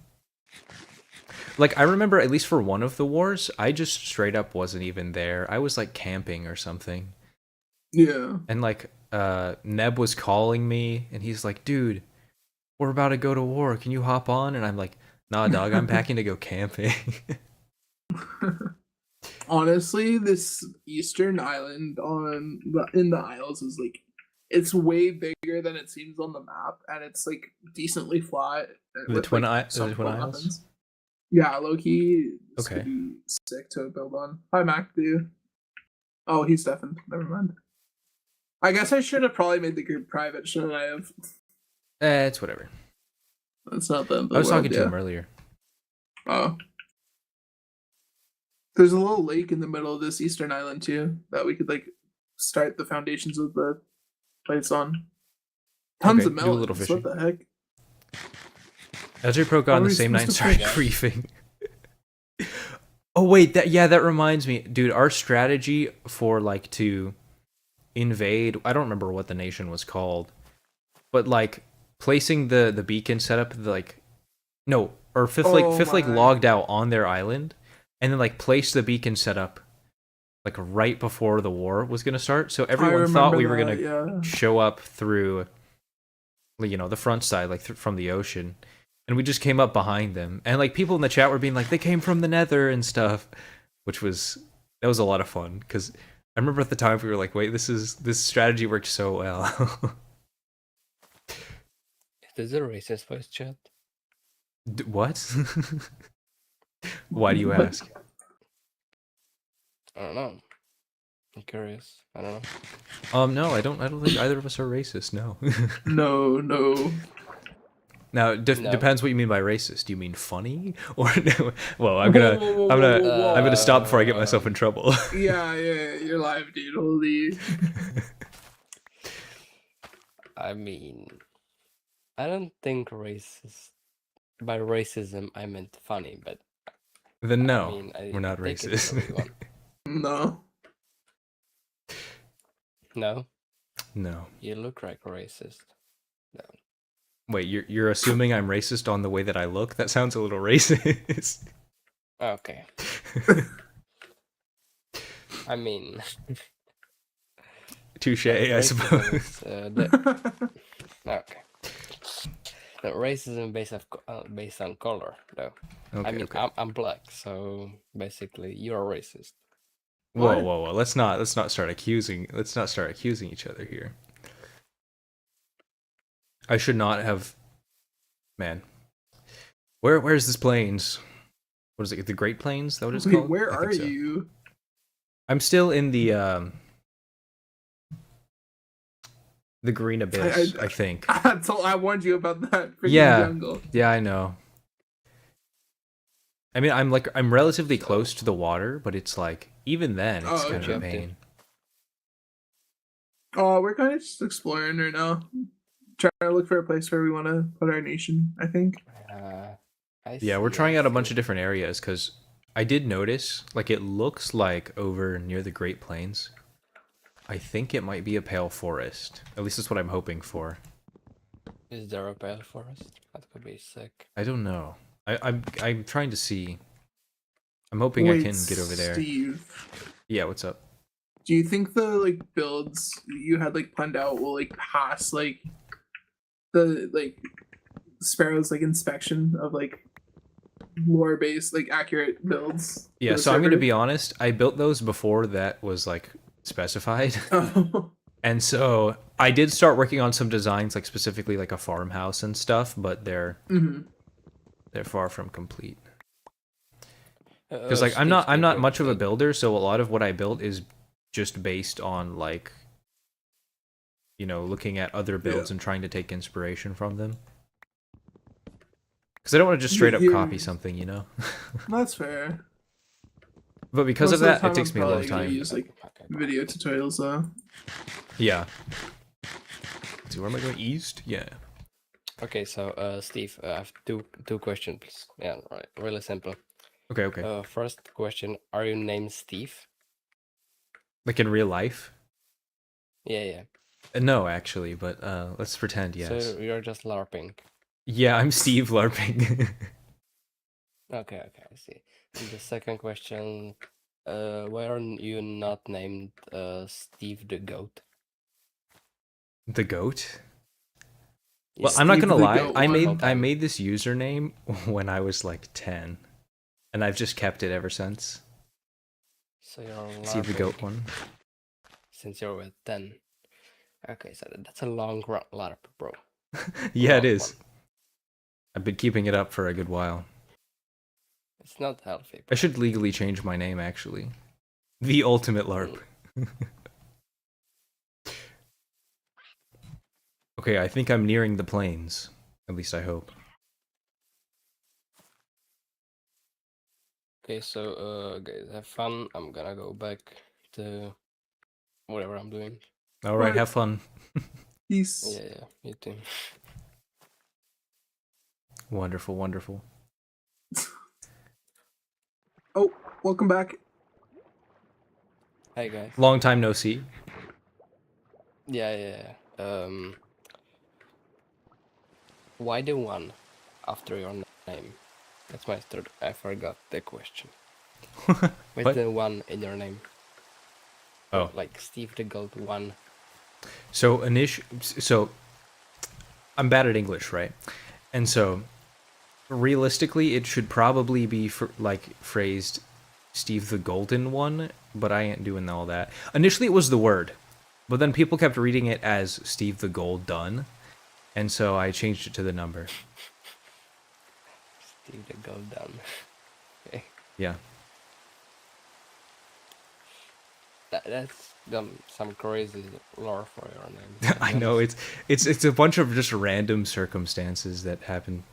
like I remember at least for one of the wars, I just straight up wasn't even there. I was like camping or something, Yeah. and like Neb was calling me, and he's like, "Dude, we're about to go to war. Can you hop on?" And I'm like, "Nah, dog, I'm packing to go camping." Honestly, this Eastern island in the Isles is like it's way bigger than it seems on the map, and it's like decently flat. The some Twin cool Isles? weapons. Yeah, Loki. This Okay. could be sick to build on. Hi, Mac, dude. Oh, he's deafened. Never mind. I guess I should have probably made the group private, shouldn't I have? It's whatever. That's not the I was talking to him earlier. Oh. There's a little lake in the middle of this eastern island too that we could like start the foundations of the place on. Tons Okay, of do a melons. little fishing. What the heck? LJ Pro got on How the are we same night and supposed to started fish? griefing. Oh wait, that reminds me, dude. Our strategy for like to invade, I don't remember what the nation was called, but like placing the beacon setup, like no, or fifth like my. logged out on their island, and then like place the beacon setup like right before the war was gonna start. So everyone thought we were gonna yeah. show up through, you know, the front side, like from the ocean, and we just came up behind them, and like people in the chat were being like, they came from the Nether and stuff, that was a lot of fun because I remember at the time we were like, wait, this strategy worked so well. Is this a racist voice chat? What? Why do you What? ask? I don't know. I'm curious. I don't know. No, I don't think either of us are racist. No. No. Now, No. depends what you mean by racist. Do you mean funny or no? Well, I'm gonna stop before I get myself in trouble. Yeah, you're live, dude. Holy. I mean, I don't think racist. By racism, I meant funny, but Then no, I mean, we're not take it racist. however you want. No. No, No. you look like a racist. Wait, you're assuming I'm racist on the way that I look? That sounds a little racist. Okay. I mean, Touche, I racism suppose. is, okay. No, racism based on color, though. Okay, I mean, okay. I'm black, so basically, you're a racist. Whoa, What? whoa. Let's not start accusing each other here. I should not have. Man, where's this plains? What is it? The Great Plains? Is that what it's Wait, called? where I think are so. you? I'm still in the Green Abyss. I think. I warned you about that freaking Yeah. jungle. Yeah, I know. I mean, I'm relatively close to the water, but it's like even then it's Oh, kind of a okay. pain. Oh, we're kind of just exploring right now. Trying to look for a place where we want to put our nation, I think. Yeah, we're trying out a bunch of different areas because I did notice, like, it looks like over near the Great Plains. I think it might be a pale forest. At least that's what I'm hoping for. Is there a pale forest? That could be sick. I don't know. I'm trying to see. I'm hoping I can get over there. Steve, Yeah, what's up? do you think the like builds you had like planned out will like pass like the like Sparrow's like inspection of like lore based like accurate builds? Yeah, for the so I'm gonna server? be honest. I built those before that was like specified. Oh. And so I did start working on some designs, like specifically like a farmhouse and stuff, but they're Mhm. far from complete. Because like I'm not much of a builder, so a lot of what I built is just based on like, you know, looking at other builds and trying to take inspiration from them. Because I don't want to just straight up copy Here's- something, you know. That's fair. But because Most of the that, time it takes I'm me a long probably gonna time. Use like video tutorials though. Yeah. Let's see, where am I going? East? Yeah. Okay, so Steve, I have two questions. Yeah, right, really simple. Okay. First question: are you named Steve? Like in real life? Yeah. No, actually, but let's pretend, yes. So you're just LARPing. Yeah, I'm Steve LARPing. Okay, I see. And the second question: why are you not named Steve the Goat? The goat? Yeah, Well, I'm not Steve gonna the lie. Goat I one. made this username when I was like 10, and I've just kept it ever since. So you're Steve the LARPing Goat one. since you were 10. Okay, so that's a long ladder, bro. Yeah, it Long is. one. I've been keeping it up for a good while. It's not healthy. I Bro. should legally change my name, actually. The Ultimate LARP. Okay, I think I'm nearing the plains. At least I hope. Okay, so guys, have fun. I'm gonna go back to whatever I'm doing. Alright, What? have fun. Peace. Yeah, you too. Wonderful, wonderful. Oh, welcome back. Hey guys. Long time no see. Yeah. Why the one after your name? That's my third. I forgot the question. With What? the one in your name. Oh. Like Steve the Gold one. So I'm bad at English, right? And so realistically it should probably be phrased Steve the Golden One, but I ain't doing all that. Initially it was the word, but then people kept reading it as Steve the Gold Done, and so I changed it to the number. Steve the Gold done. Okay. Yeah. That's some crazy lore for your name. I know it's a bunch of just random circumstances that happened.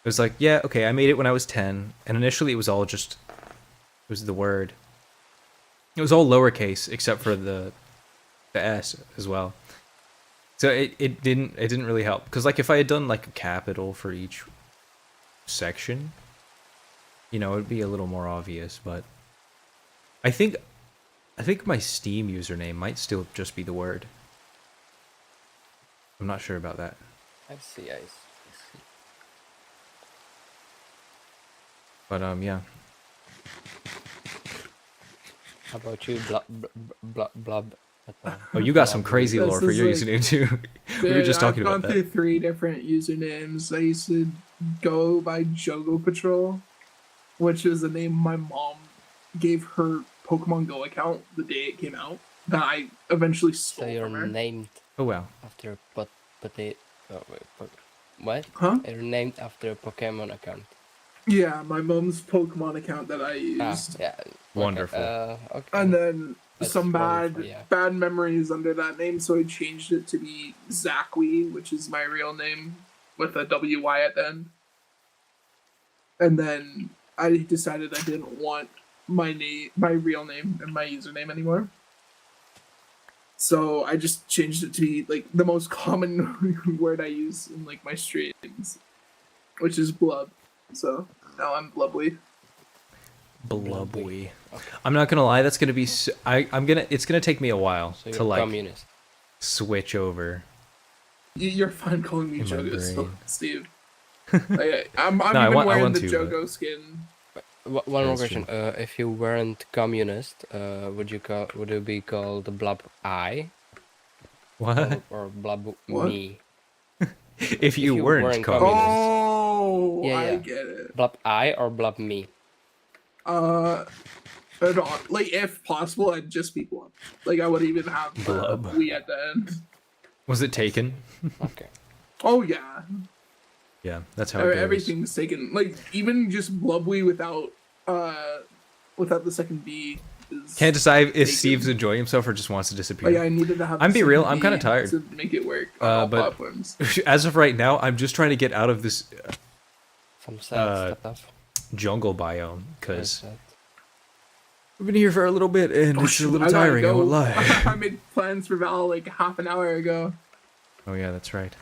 It was like, yeah, okay, I made it when I was 10, and initially it was all just it was the word. It was all lowercase except for the S as well. So it didn't really help, because like if I had done like a capital for each section, you know, it'd be a little more obvious, but I think my Steam username might still just be the word. I'm not sure about that. I see. But yeah. How about you, blub? Oh, you got some crazy This lore for is your like- username too. We were just talking I've about gone that. through 3 different usernames. I used to go by Jogo Patrol, which is a name my mom gave her Pokemon Go account the day it came out, that I eventually So stole you're from her. named Oh wow. after potato. Oh wait, what? Huh? You're named after a Pokemon account. Yeah, my mom's Pokemon account that I Ah, used. yeah. Wonderful. Okay. And then That's some wonderful, yeah. bad memories under that name, so I changed it to be Zachwy, which is my real name with a WY at the end. And then I decided I didn't want my real name and my username anymore. So I just changed it to be like the most common word I use in like my streams, which is Blub. So now I'm Blubly. Blubwy. Okay. I'm not gonna lie, that's gonna be it's gonna take me a while So you're to like communist. switch over. You're fine calling me In my Jogo still, brain. Steve. I'm No, I even want wearing the to, but- Jogo skin. One more That's question. If you weren't communist, would you be called Blub I What? or Blub What? Me? If you you weren't weren't communist. Oh, Yeah, I yeah. get it. Blub I or Blub Me? Like if possible, I'd just be Blub. Like I would even have Blub. we at the end. Was it taken? Okay. Oh yeah, Yeah, that's how it goes. everything's taken. Like even just Blubwy without the second B. Is, Can't decide if taken. Steve's enjoying himself or just wants to disappear. Like I needed to have. I'm the be real, second I'm kinda B tired. to make it work on all but- platforms. As of right now, I'm just trying to get out of this Some sad stuff. jungle biome Very because sad. we've been here for a little bit and it's a shoot, little I gotta tiring. I won't go. lie. I made plans for Val like half an hour ago. Oh yeah, that's right.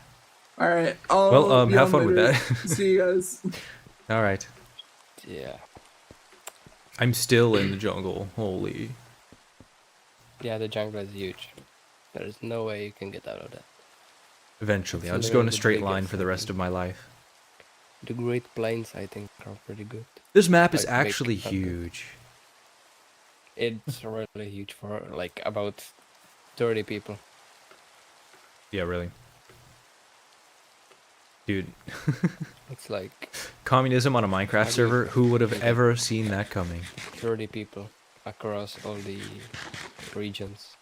All right. I'll Well, be have on fun with later. that. See you guys. All right. Yeah. I'm still in the jungle. Holy. Yeah, the jungle is huge. There is no way you can get out of that. Eventually, It's I'll just go in a literally the straight line biggest for the rest thing. of my life. The Great Plains, I think, are pretty good. This map is Like, big, actually not good. huge. It's really huge for like about 30 people. Yeah, really. Dude, It's like communism on a Minecraft How do you- server, who would have Okay. ever seen that coming? 30 people across all the regions.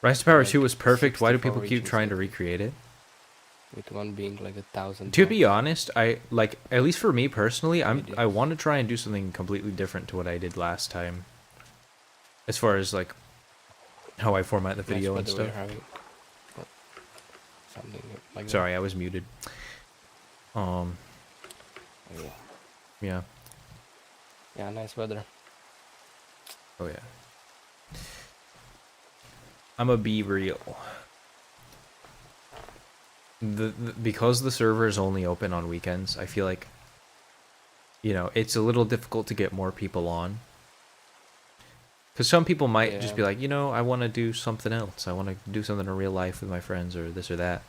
Rise to Power like 2 was perfect. Why do 64 people keep regions, trying I to think, recreate it? with one being like 1,000. To be honest, I like, at least for me personally, I Idiots. want to try and do something completely different to what I did last time. As far as like how I format the video and Nice weather stuff. we're having. Or something like Sorry, I was muted. that. Oh, yeah. Yeah. Yeah, nice weather. Oh yeah. I'ma be real. Because the server is only open on weekends, I feel like, you know, it's a little difficult to get more people on. Because some people might just Yeah. be like, you know, I want to do something else. I want to do something in real life with my friends or this or that.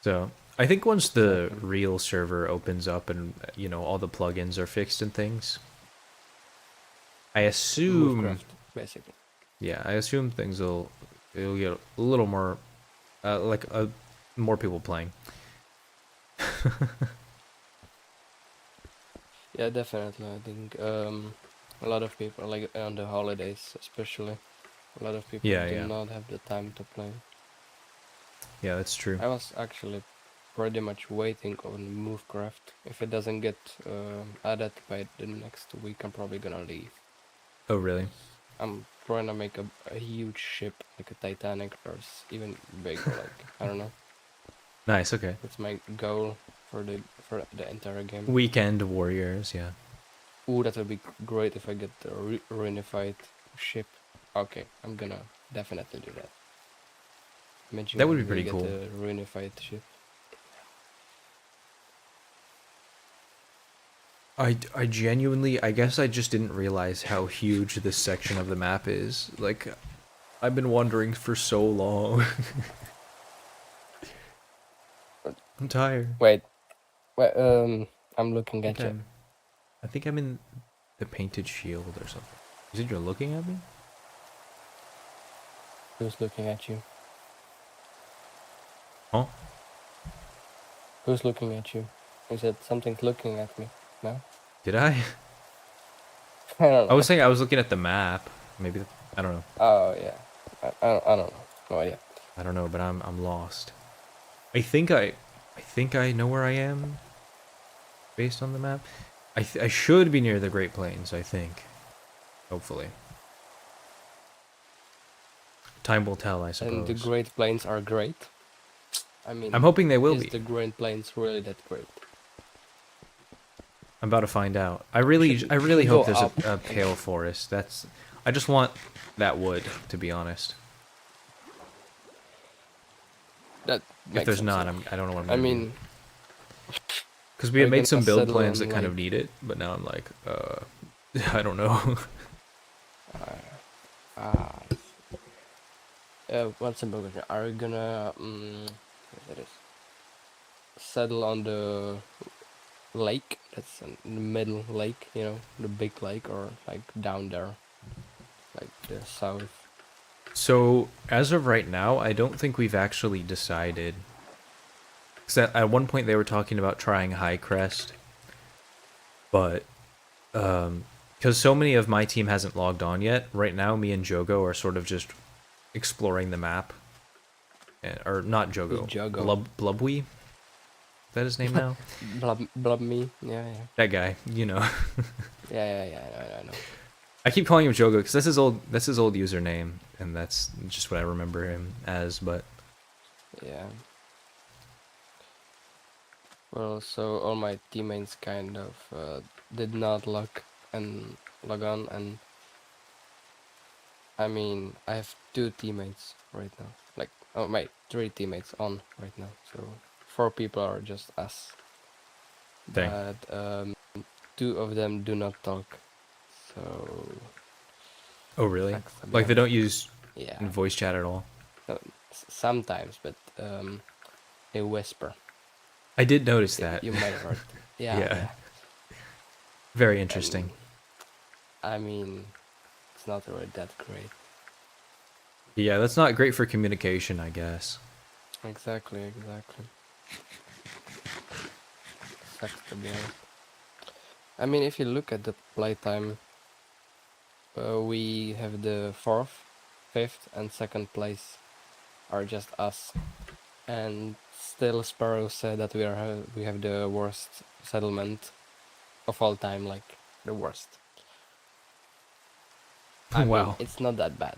So I think once the Exactly. real server opens up and, you know, all the plugins are fixed and things, I assume, Movecraft, basically. yeah, I assume things it'll get a little more, more people playing. Yeah, definitely. I think a lot of people, like on the holidays especially, a lot of people Yeah, do yeah. not have the time to play. Yeah, that's true. I was actually pretty much waiting on Movecraft. If it doesn't get added by the next week, I'm probably gonna leave. Oh, really? I'm trying to make a huge ship, like a Titanic, or even bigger. Like, I don't know. Nice, okay. That's my goal for the entire game. Weekend Warriors, yeah. Ooh, that would be great if I get the reunified ship. Okay, I'm gonna definitely do that. Imagine That would be we pretty get cool. the reunified ship. I genuinely, I guess I just didn't realize how huge this section of the map is. Like, I've been wondering for so long. I'm tired. Wait, I'm looking at you. I think I'm in the painted shield or something. You said you're looking at me? Who's looking at you? Huh? Who's looking at you? You said something's looking at me. No? Did I? I don't know. I was saying I was looking at the map. Maybe, I don't know. Oh yeah. I don't know. No idea. I don't know, but I'm lost. I think I know where I am based on the map. I should be near the Great Plains, I think. Hopefully. Time will tell, I suppose. And the Great Plains are great. I mean, I'm hoping they will is be. the Great Plains really that great? I'm about to find out. I Should really go hope there's up. a pale forest. I just want that wood, to be honest. That If makes there's sense, not, yeah. I don't know what I'm I gonna do. mean, Because we had are made gonna some build settle plans on, that kind of like- need it, but now I'm like, I don't know. one simple question: are you gonna what is settle on the lake? That's in the middle lake, you know, the big lake, or like down there, like the south. So, as of right now, I don't think we've actually decided. Because at one point they were talking about trying High Crest. But, because so many of my team hasn't logged on yet, right now me and Jogo are sort of just exploring the map. Or not Jogo. Who's Jogo? Blubwee? Is that his name now? Blub me, yeah, That guy, you know. I know. I keep calling him Jogo because that's his old username, and that's just what I remember him as. But Yeah. Well, so all my teammates kind of did not log on, and I mean I have 2 teammates right now. Like, oh wait, 3 teammates on right now. So 4 people are just us. dang. But 2 of them do not talk. So Oh really? sucks, to be Like they honest. don't use Yeah, voice chat at all? no, sometimes, but they whisper. I did notice You, that. you might have heard. Yeah, Yeah. yeah. Very interesting. I mean, it's not really that great. Yeah, that's not great for communication, I guess. Exactly. Sucks, to be honest. I mean, if you look at the playtime, we have the 4th 5th and 2nd place are just us, and still Sparrow said that we have the worst settlement of all time, like the worst. I mean, Wow. it's not that bad.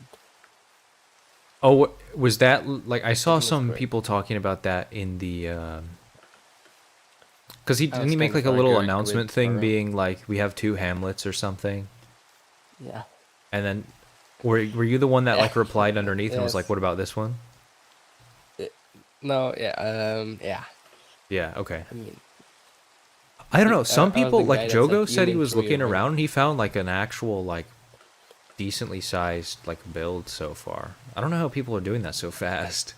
Oh, was that like I saw think it's some great. people talking about that in the because I didn't was he make kind like a of little arguing announcement with thing Sparrow. being like we have 2 Hamlets or something, Yeah. and then were you the one that like replied underneath and was like, Yes. what about this one? No, yeah, yeah. Yeah, okay. I mean, I don't know. I Some was the people guy like that Jogo said, said he "You was link looking 3 or around and he found like an actual like decently sized like build so far. I don't know how people are doing that so fast.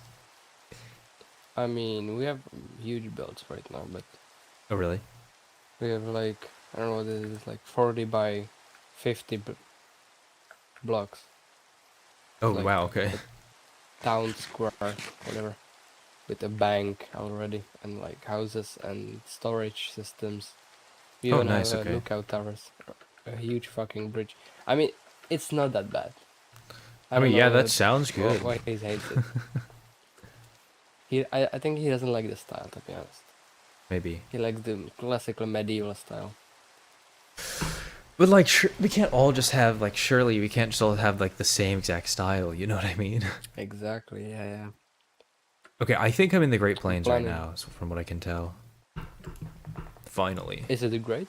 I mean, we have huge builds right now, but Oh really? we have like, I don't know what it is, like 40 by 50 blocks. Oh Like, wow, okay. Town square, whatever. With a bank already, and like houses and storage systems. We Oh, even nice, have okay. lookout towers. A huge fucking bridge. I mean, it's not that bad. I don't mean, yeah, know that sounds good. why he hates it. I think he doesn't like the style, to be honest. Maybe. He likes the classical medieval style. But like we can't all just have like surely we can't just all have like the same exact style, you know what I mean? Exactly, yeah. Okay, I think I'm in the Great Plains right Planning. now, so from what I can tell. Finally. Is it great?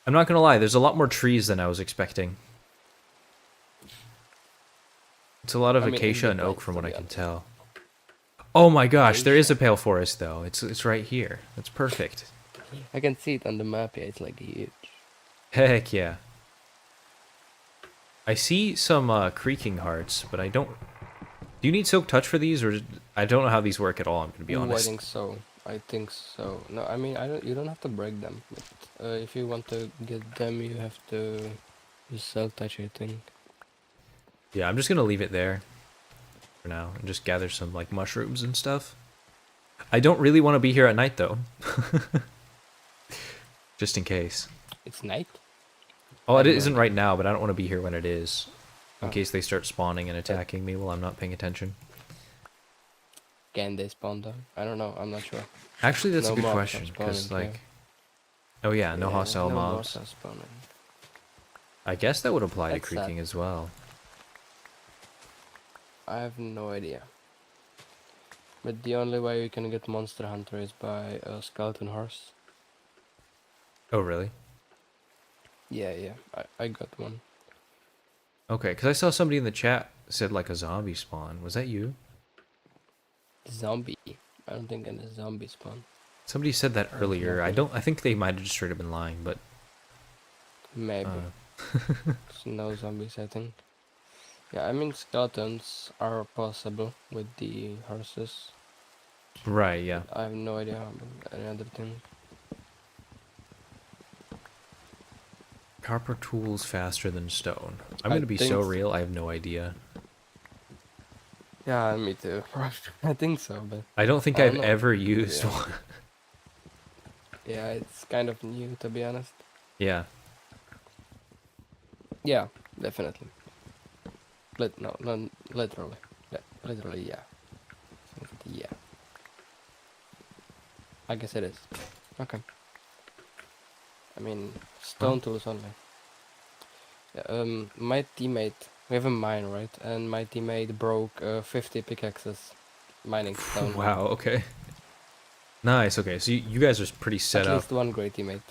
I'm not gonna lie, there's a lot more trees than I was expecting. It's a lot of I mean, acacia in and the oak plains, from to what I be can honest. tell. Oh my gosh, there is Acacia. a pale forest though. It's right here. That's perfect. I can see it on the map, yeah, it's like huge. Heck yeah. I see some creaking hearts, but I don't. Do you need silk touch for these, or I don't know how these work at all? I'm gonna be Ooh, honest. I think so. No, I mean, you don't have to break them. But, if you want to get them, you have to use self touch, I think. Yeah, I'm just gonna leave it there for now and just gather some like mushrooms and stuff. I don't really want to be here at night though. Just in case. It's night? Oh, it I have no isn't idea. right now, but I don't want to be here when it is. In Oh. case they start spawning and attacking me while I'm not paying attention. Can they spawn down? I don't know, I'm not sure. Actually, that's No a good mobs are question because spawning, like, oh yeah, no hostile no mobs. are spawning. I guess that would apply to That's sad. creaking as well. I have no idea. But the only way you can get Monster Hunter is by a skeleton horse. Oh really? Yeah, I got one. Okay, because I saw somebody in the chat said like a zombie spawn. Was that you? Zombie. I don't think any zombie spawn. Somebody said that There's earlier. I nothing. don't. I think they might have just straight up been lying, but Maybe. There's no zombies, I think. Yeah, I mean skeletons are possible with the horses. right, yeah. I have no idea about any other thing. Copper tools faster than stone. I'm I gonna be think so so. real. I have no idea. Yeah, me too. I think so, but I don't think I I've don't know. ever used Yeah. one. yeah, it's kind of new to be honest. Yeah. Yeah, definitely. No, literally. Literally, yeah. Yeah. I guess it is. Okay. I mean, stone tools only. Yeah, my teammate, we have a mine, right? And my teammate broke 50 pickaxes mining stone. Wow. Okay. Nice. Okay. So you guys are pretty set At up. least one great teammate.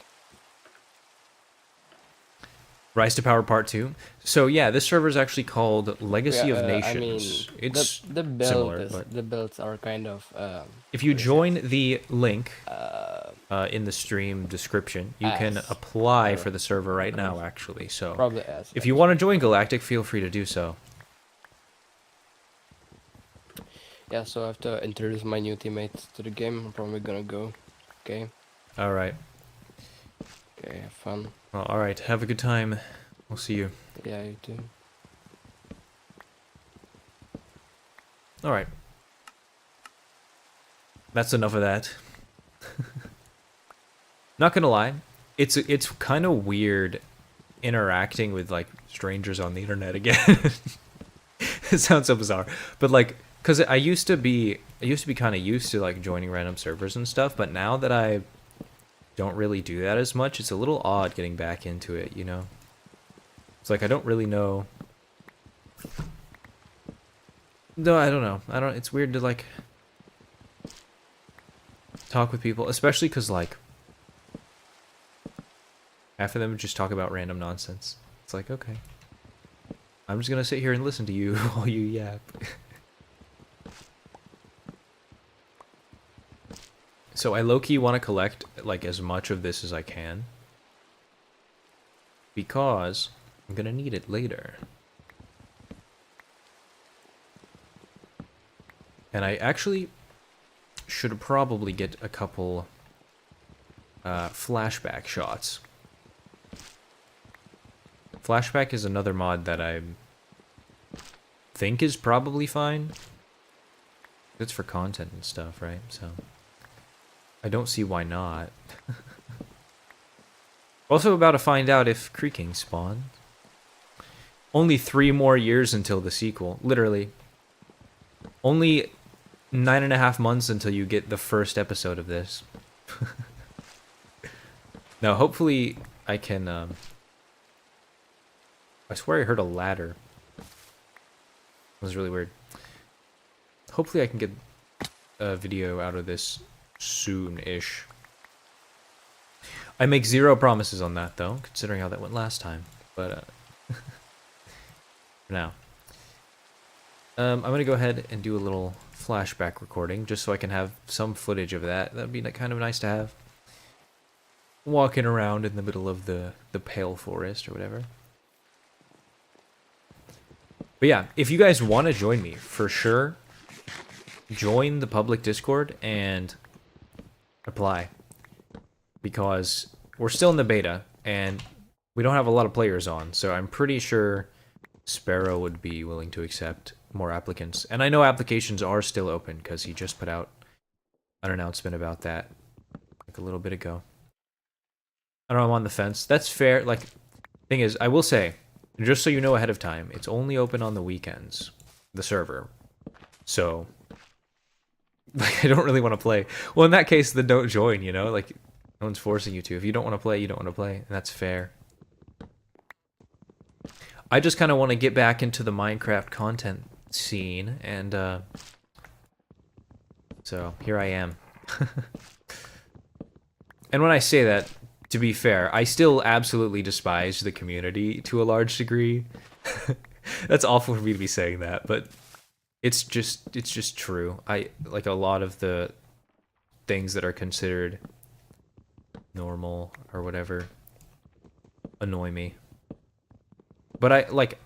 Rise to Power Part 2. So yeah, this server is actually called Legacy Yeah, of I Nations. mean, It's the build similar, is, but the builds are kind of if you what is it? join the link Uh, in the stream description, you can As. apply Or- for the server right now. Actually, so probably as. if you want to join Galactic, feel free to do so. Yeah, so I have to introduce my new teammates to the game. I'm probably gonna go. Okay. All right. Okay, have fun. Well, all right. Have a good time. We'll see you. Yeah, you too. All right. That's enough of that. Not gonna lie, it's kind of weird interacting with like strangers on the internet again. It sounds so bizarre, but like, cause I used to be kind of used to like joining random servers and stuff, but now that I don't really do that as much, it's a little odd getting back into it, you know? It's like I don't really know. No, I don't know. It's weird to like talk with people, especially cause like half of them just talk about random nonsense. It's like, okay, I'm just gonna sit here and listen to you while you yap. So I low-key want to collect like as much of this as I can, because I'm gonna need it later. And I actually should probably get a couple flashback shots. Flashback is another mod that I think is probably fine. It's for content and stuff, right? So I don't see why not. Also about to find out if creaking spawned. Only 3 more years until the sequel. Literally. Only 9.5 months until you get the first episode of this. Now, hopefully I can... I swear I heard a ladder. It was really weird. Hopefully I can get a video out of this soon-ish. I make 0 promises on that, though, considering how that went last time. But, for now. I'm going to go ahead and do a little flashback recording, just so I can have some footage of that. That'd be kind of nice to have. Walking around in the middle of the Pale Forest or whatever. But yeah, if you guys want to join me, for sure, join the public Discord and apply. Because we're still in the beta, and we don't have a lot of players on, so I'm pretty sure Sparrow would be willing to accept more applicants. And I know applications are still open, because he just put out an announcement about that like a little bit ago. I don't know, I'm on the fence. That's fair. Like, thing is, I will say, just so you know ahead of time, it's only open on the weekends, the server. So, like, I don't really want to play. Well, in that case, then don't join, you know? Like, no one's forcing you to. If you don't want to play, you don't want to play, and that's fair. I just kind of want to get back into the Minecraft content scene, and, so, here I am. And when I say that, to be fair, I still absolutely despise the community to a large degree. That's awful for me to be saying that, but it's just true. I like a lot of the things that are considered normal or whatever annoy me. But I like,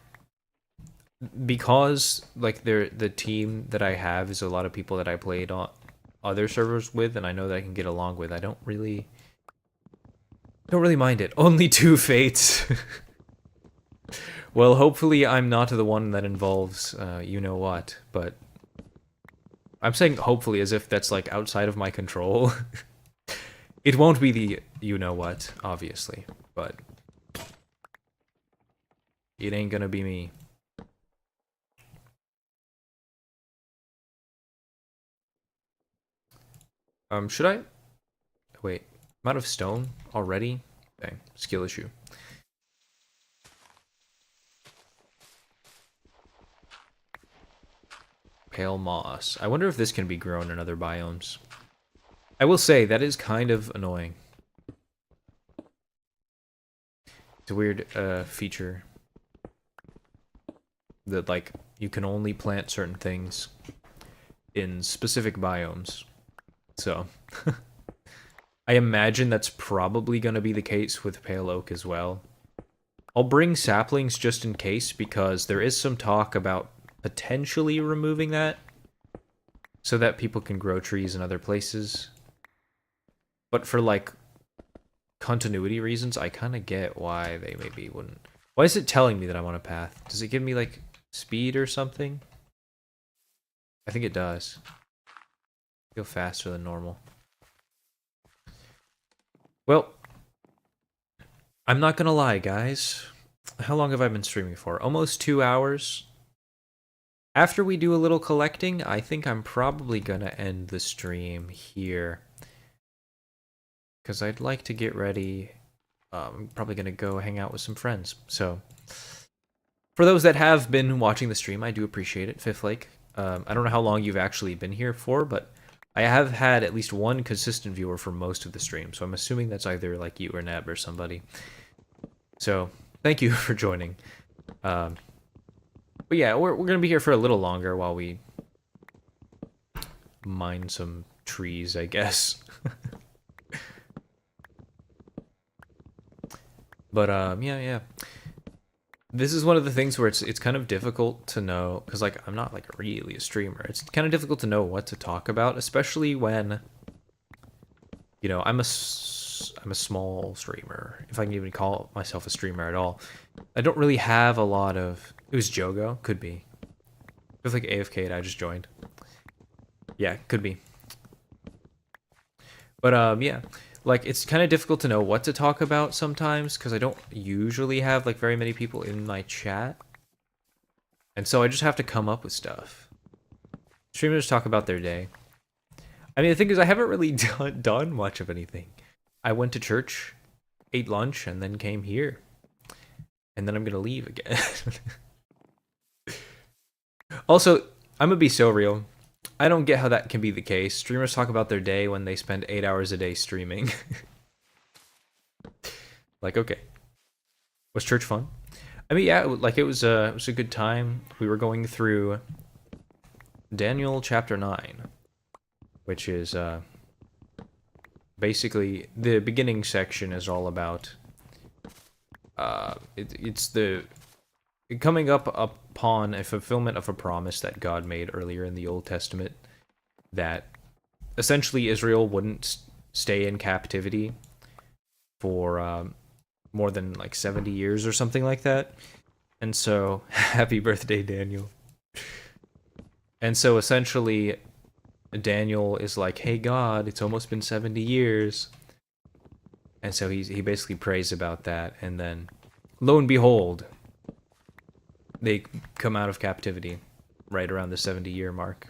because like the team that I have is a lot of people that I played on other servers with, and I know that I can get along with. I don't really mind it. Only 2 fates. Well, hopefully I'm not the one that involves you know what, but I'm saying hopefully as if that's like outside of my control. It won't be the you know what, obviously, but it ain't gonna be me. Should I? Wait, I'm out of stone already? Dang, skill issue. Pale moss. I wonder if this can be grown in other biomes. I will say, that is kind of annoying. It's a weird feature. That, like, you can only plant certain things in specific biomes. So, I imagine that's probably going to be the case with Pale Oak as well. I'll bring saplings just in case, because there is some talk about potentially removing that, so that people can grow trees in other places. But for, like, continuity reasons, I kind of get why they maybe wouldn't. Why is it telling me that I'm on a path? Does it give me, like, speed or something? I think it does. I feel faster than normal. Well, I'm not gonna lie, guys. How long have I been streaming for? Almost 2 hours? After we do a little collecting, I think I'm probably gonna end the stream here. Because I'd like to get ready. I'm probably gonna go hang out with some friends. So, for those that have been watching the stream, I do appreciate it, Fifth Lake. I don't know how long you've actually been here for, but I have had at least one consistent viewer for most of the stream, so I'm assuming that's either like you or Neb or somebody. So, thank you for joining. But yeah, we're gonna be here for a little longer while we mine some trees, I guess. But yeah. This is one of the things where it's kind of difficult to know, because like I'm not like really a streamer. It's kind of difficult to know what to talk about, especially when, you know, I'm a small streamer, if I can even call myself a streamer at all. I don't really have a lot of. It was Jogo, could be. It was like AFK and I just joined. Yeah, could be. But yeah. Like, it's kind of difficult to know what to talk about sometimes, because I don't usually have, like, very many people in my chat. And so I just have to come up with stuff. Streamers talk about their day. I mean, the thing is, I haven't really done much of anything. I went to church, ate lunch, and then came here. And then I'm gonna leave again. Also, I'm gonna be so real. I don't get how that can be the case. Streamers talk about their day when they spend 8 hours a day streaming. Like, okay. Was church fun? I mean, yeah, like it was a good time. We were going through Daniel chapter 9, which is basically the beginning section is all about it's the coming up upon a fulfillment of a promise that God made earlier in the Old Testament, that essentially Israel wouldn't stay in captivity for more than like 70 years or something like that. And so, happy birthday, Daniel. And so essentially, Daniel is like, hey God, it's almost been 70 years. And so he basically prays about that, and then, lo and behold, they come out of captivity right around the 70-year mark.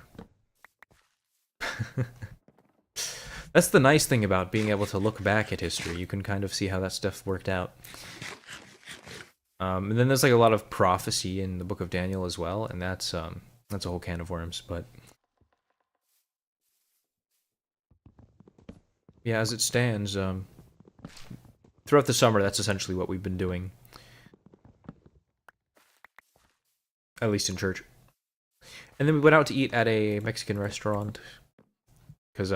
That's the nice thing about being able to look back at history. You can kind of see how that stuff worked out. And then there's like a lot of prophecy in the book of Daniel as well, and that's a whole can of worms. But yeah, as it stands, throughout the summer, that's essentially what we've been doing. At least in church. And then we went out to eat at a Mexican restaurant. Because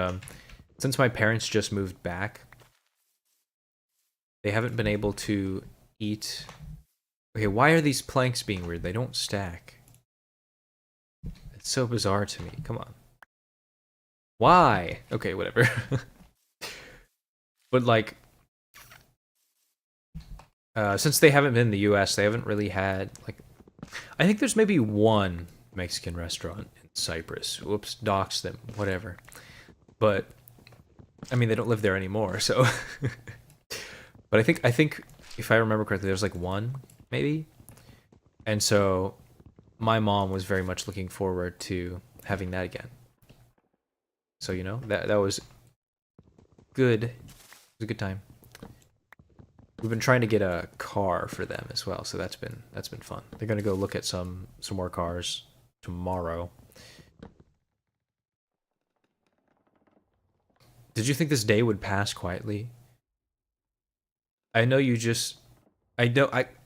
since my parents just moved back, they haven't been able to eat. Okay, why are these planks being weird? They don't stack. It's so bizarre to me. Come on. Why? Okay, whatever. But like, since they haven't been in the US, they haven't really had like, I think there's maybe one Mexican restaurant in Cyprus. Whoops, dox them, whatever. But I mean, they don't live there anymore, so. But I think if I remember correctly, there's like one, maybe. And so my mom was very much looking forward to having that again. So, you know, that was good. It was a good time. We've been trying to get a car for them as well, so that's been fun. They're gonna go look at some more cars tomorrow. Did you think this day would pass quietly? I know you just...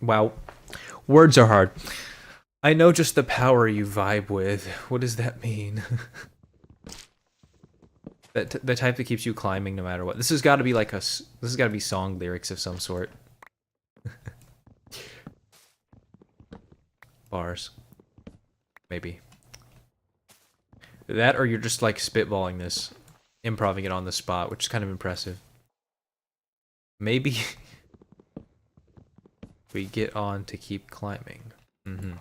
Wow. Words are hard. I know just the power you vibe with. What does that mean? The type that keeps you climbing no matter what. This has got to be like this has got to be song lyrics of some sort. Bars. Maybe. That, or you're just like spitballing this, improvising it on the spot, which is kind of impressive. Maybe we get on to keep climbing. Mm-hmm.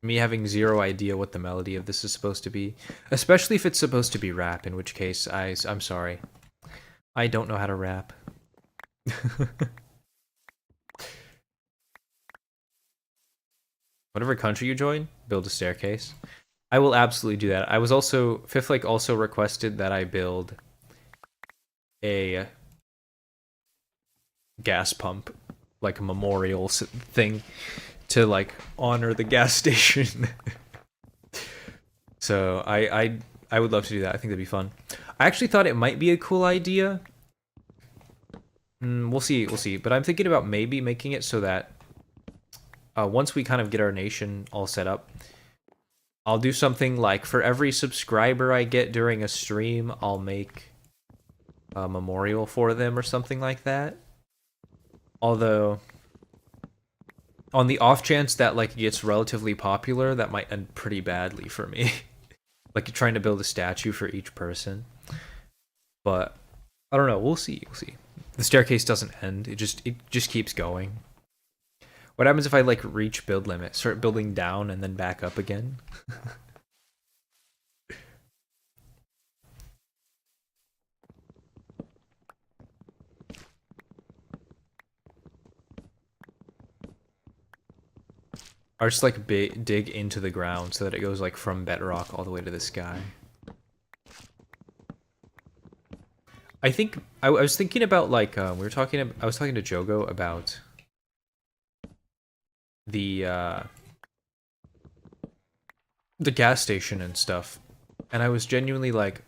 Me having zero idea what the melody of this is supposed to be, especially if it's supposed to be rap, in which case I'm sorry. I don't know how to rap. whatever country you join, build a staircase. I will absolutely do that. I was also Fifth Lake also requested that I build a gas pump, like a memorial thing to like honor the gas station. So I would love to do that. I think that'd be fun. I actually thought it might be a cool idea. We'll see. But I'm thinking about maybe making it so that once we kind of get our nation all set up, I'll do something like for every subscriber I get during a stream, I'll make a memorial for them or something like that. Although, on the off chance that like gets relatively popular, that might end pretty badly for me. Like trying to build a statue for each person. But I don't know. We'll see. The staircase doesn't end. It just keeps going. What happens if I like reach build limit, start building down and then back up again? Or just like dig into the ground so that it goes like from bedrock all the way to the sky. I think I was thinking about like I was talking to Jogo about the gas station and stuff, and I was genuinely like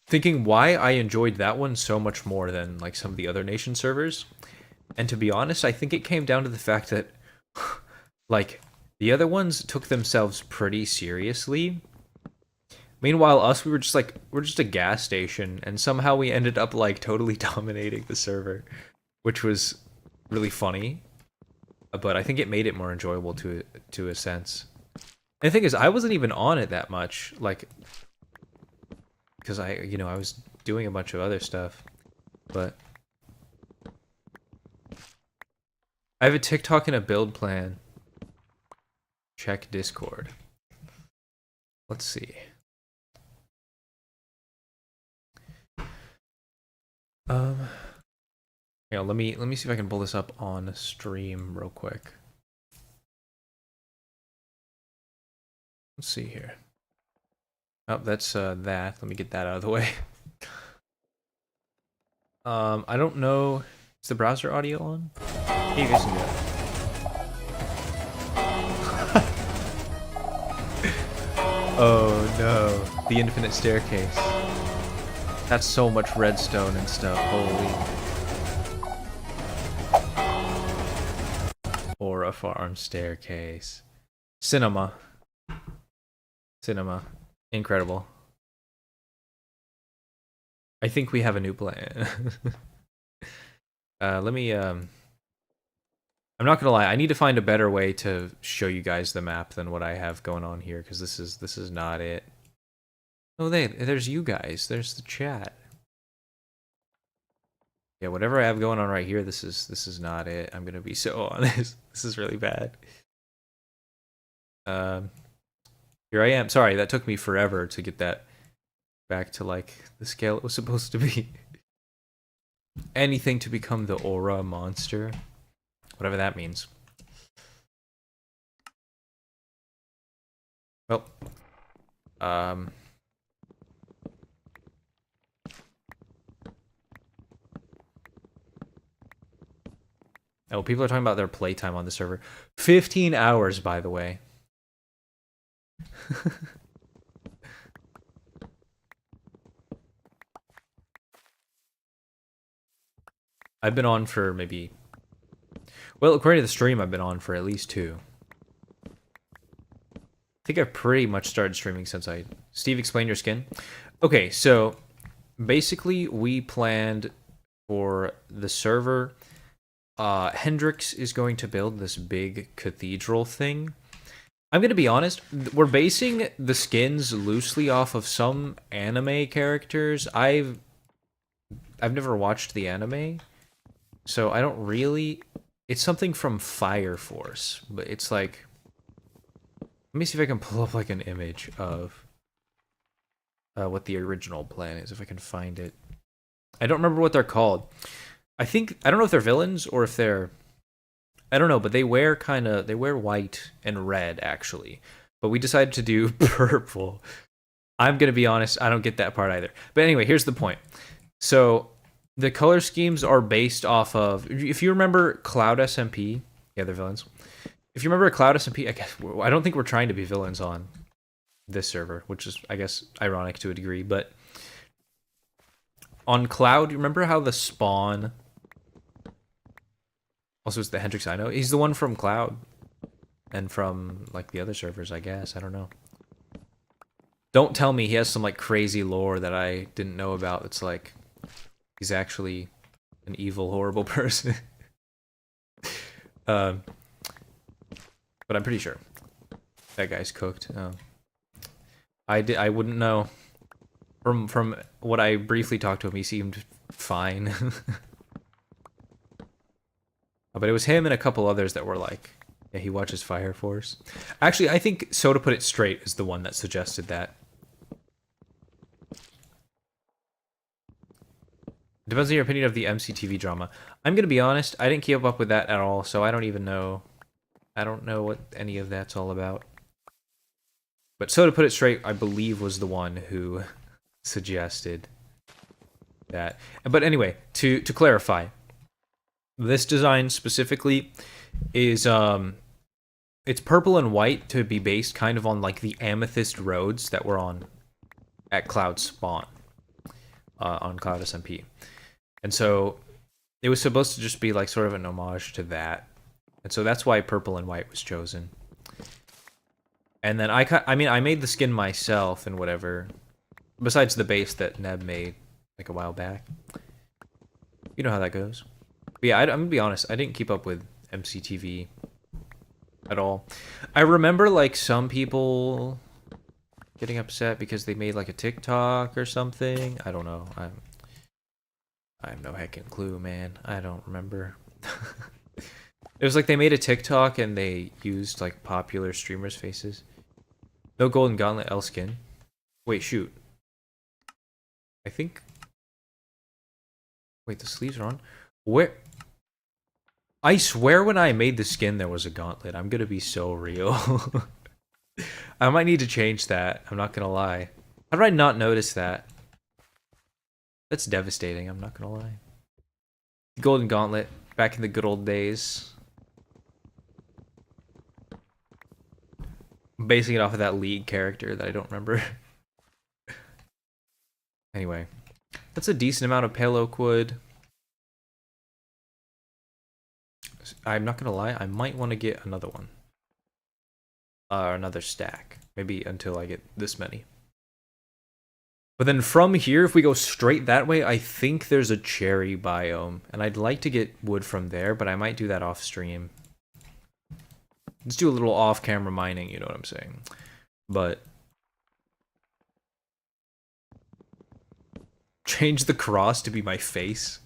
thinking why I enjoyed that one so much more than like some of the other nation servers. And to be honest, I think it came down to the fact that like the other ones took themselves pretty seriously. Meanwhile, us, we're just a gas station, and somehow we ended up like totally dominating the server, which was really funny. But I think it made it more enjoyable to a sense. And the thing is, I wasn't even on it that much, like, because I was doing a bunch of other stuff. But I have a TikTok and a build plan. Check Discord. Let's see. Yeah, let me see if I can pull this up on stream real quick. Let's see here. Oh, that's that. Let me get that out of the way. I don't know. Is the browser audio on? Hey, you guys can do it. Oh no, the infinite staircase. That's so much redstone and stuff. Holy. Or a farm staircase. Cinema. Incredible. I think we have a new plan. Let me I'm not gonna lie, I need to find a better way to show you guys the map than what I have going on here, because this is not it. Oh, there's you guys. There's the chat. Yeah, whatever I have going on right here, this is not it. I'm gonna be so honest. This is really bad. Here I am. Sorry, that took me forever to get that back to like the scale it was supposed to be. Anything to become the aura monster, whatever that means. Well, oh, people are talking about their playtime on the server. 15 hours, by the way. I've been on for maybe... Well, according to the stream, I've been on for at least 2. I think I've pretty much started streaming since Steve, explain your skin. Okay, so basically we planned for the server... Hendrix is going to build this big cathedral thing. I'm gonna be honest, we're basing the skins loosely off of some anime characters. I've never watched the anime, so I don't really... It's something from Fire Force, but it's like... Let me see if I can pull up like an image of what the original plan is, if I can find it. I don't remember what they're called. I don't know if they're villains or if they're I don't know, but they wear white and red actually. But we decided to do purple. I'm gonna be honest, I don't get that part either. But anyway, here's the point. So the color schemes are based off of, if you remember Cloud SMP, yeah, they're villains. If you remember Cloud SMP, I don't think we're trying to be villains on this server, which is, I guess, ironic to a degree. But on Cloud, you remember how the spawn, also it's the Hendrix I know, he's the one from Cloud and from like the other servers, I guess. I don't know. Don't tell me he has some like crazy lore that I didn't know about. It's like he's actually an evil, horrible person. But I'm pretty sure that guy's cooked. I wouldn't know. From what I briefly talked to him, he seemed fine. But it was him and a couple others that were like, yeah, he watches Fire Force. Actually, I think So To Put It Straight is the one that suggested that. Depends on your opinion of the MCTV drama. I'm gonna be honest, I didn't keep up with that at all, so I don't even know. I don't know what any of that's all about. But So To Put It Straight, I believe, was the one who suggested that. But anyway, to clarify, this design specifically is it's purple and white to be based kind of on like the amethyst roads that were on at Cloud Spawn on Cloud SMP. And so it was supposed to just be like sort of an homage to that. And so that's why purple and white was chosen. And then I made the skin myself and whatever, besides the base that Neb made like a while back. You know how that goes. But yeah, I'm gonna be honest, I didn't keep up with MCTV at all. I remember like some people getting upset because they made like a TikTok or something. I don't know. I have no heckin' clue, man. I don't remember. It was like they made a TikTok and they used like popular streamers' faces. No Golden Gauntlet L skin. Wait, shoot. I think. Wait, the sleeves are on. Where? I swear when I made the skin there was a gauntlet. I'm gonna be so real. I might need to change that. I'm not gonna lie. How did I not notice that? That's devastating, I'm not gonna lie. Golden Gauntlet, back in the good old days. I'm basing it off of that League character that I don't remember. Anyway, that's a decent amount of pale oak wood. I'm not gonna lie, I might want to get another one. Another stack. Maybe until I get this many. But then from here, if we go straight that way, I think there's a cherry biome. And I'd like to get wood from there, but I might do that off stream. Let's do a little off-camera mining, you know what I'm saying. But change the cross to be my face.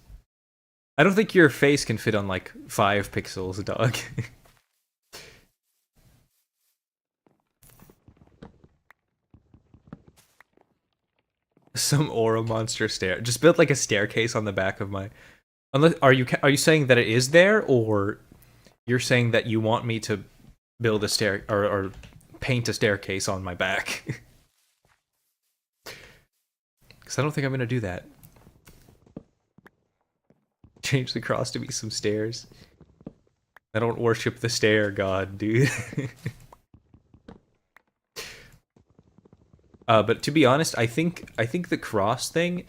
I don't think your face can fit on like 5 pixels, dog. Some aura monster stair. Just build like a staircase on the back of my. Unless are you saying that it is there, or you're saying that you want me to build a stair or paint a staircase on my back? Because I don't think I'm gonna do that. Change the cross to be some stairs. I don't worship the stair god, dude. But to be honest, I think the cross thing,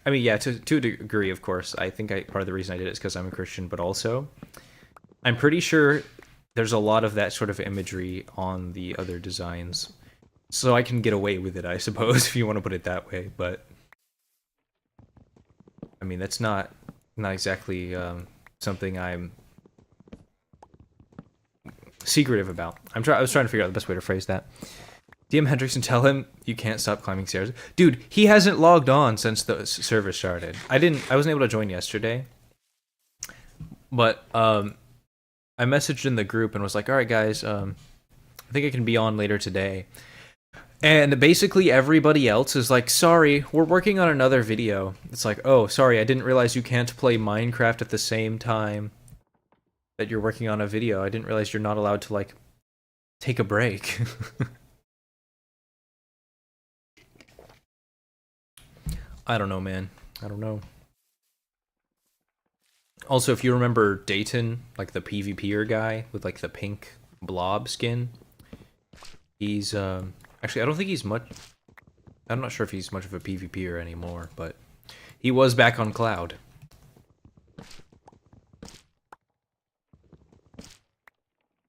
I mean, yeah, to a degree, of course. I think part of the reason I did it is because I'm a Christian, but also, I'm pretty sure there's a lot of that sort of imagery on the other designs. So I can get away with it, I suppose, if you want to put it that way, but I mean, that's not exactly something I'm secretive about. I was trying to figure out the best way to phrase that. DM Hendrix and tell him you can't stop climbing stairs. Dude, he hasn't logged on since the server started. I wasn't able to join yesterday. But I messaged in the group and was like, "Alright guys, I think I can be on later today." And basically everybody else is like, "Sorry, we're working on another video." It's like, "Oh, sorry, I didn't realize you can't play Minecraft at the same time that you're working on a video. I didn't realize you're not allowed to like take a break. I don't know, man. I don't know. Also, if you remember Dayton, like the PvPer guy with like the pink blob skin, he's actually I don't think he's much. I'm not sure if he's much of a PvPer anymore, but he was back on Cloud.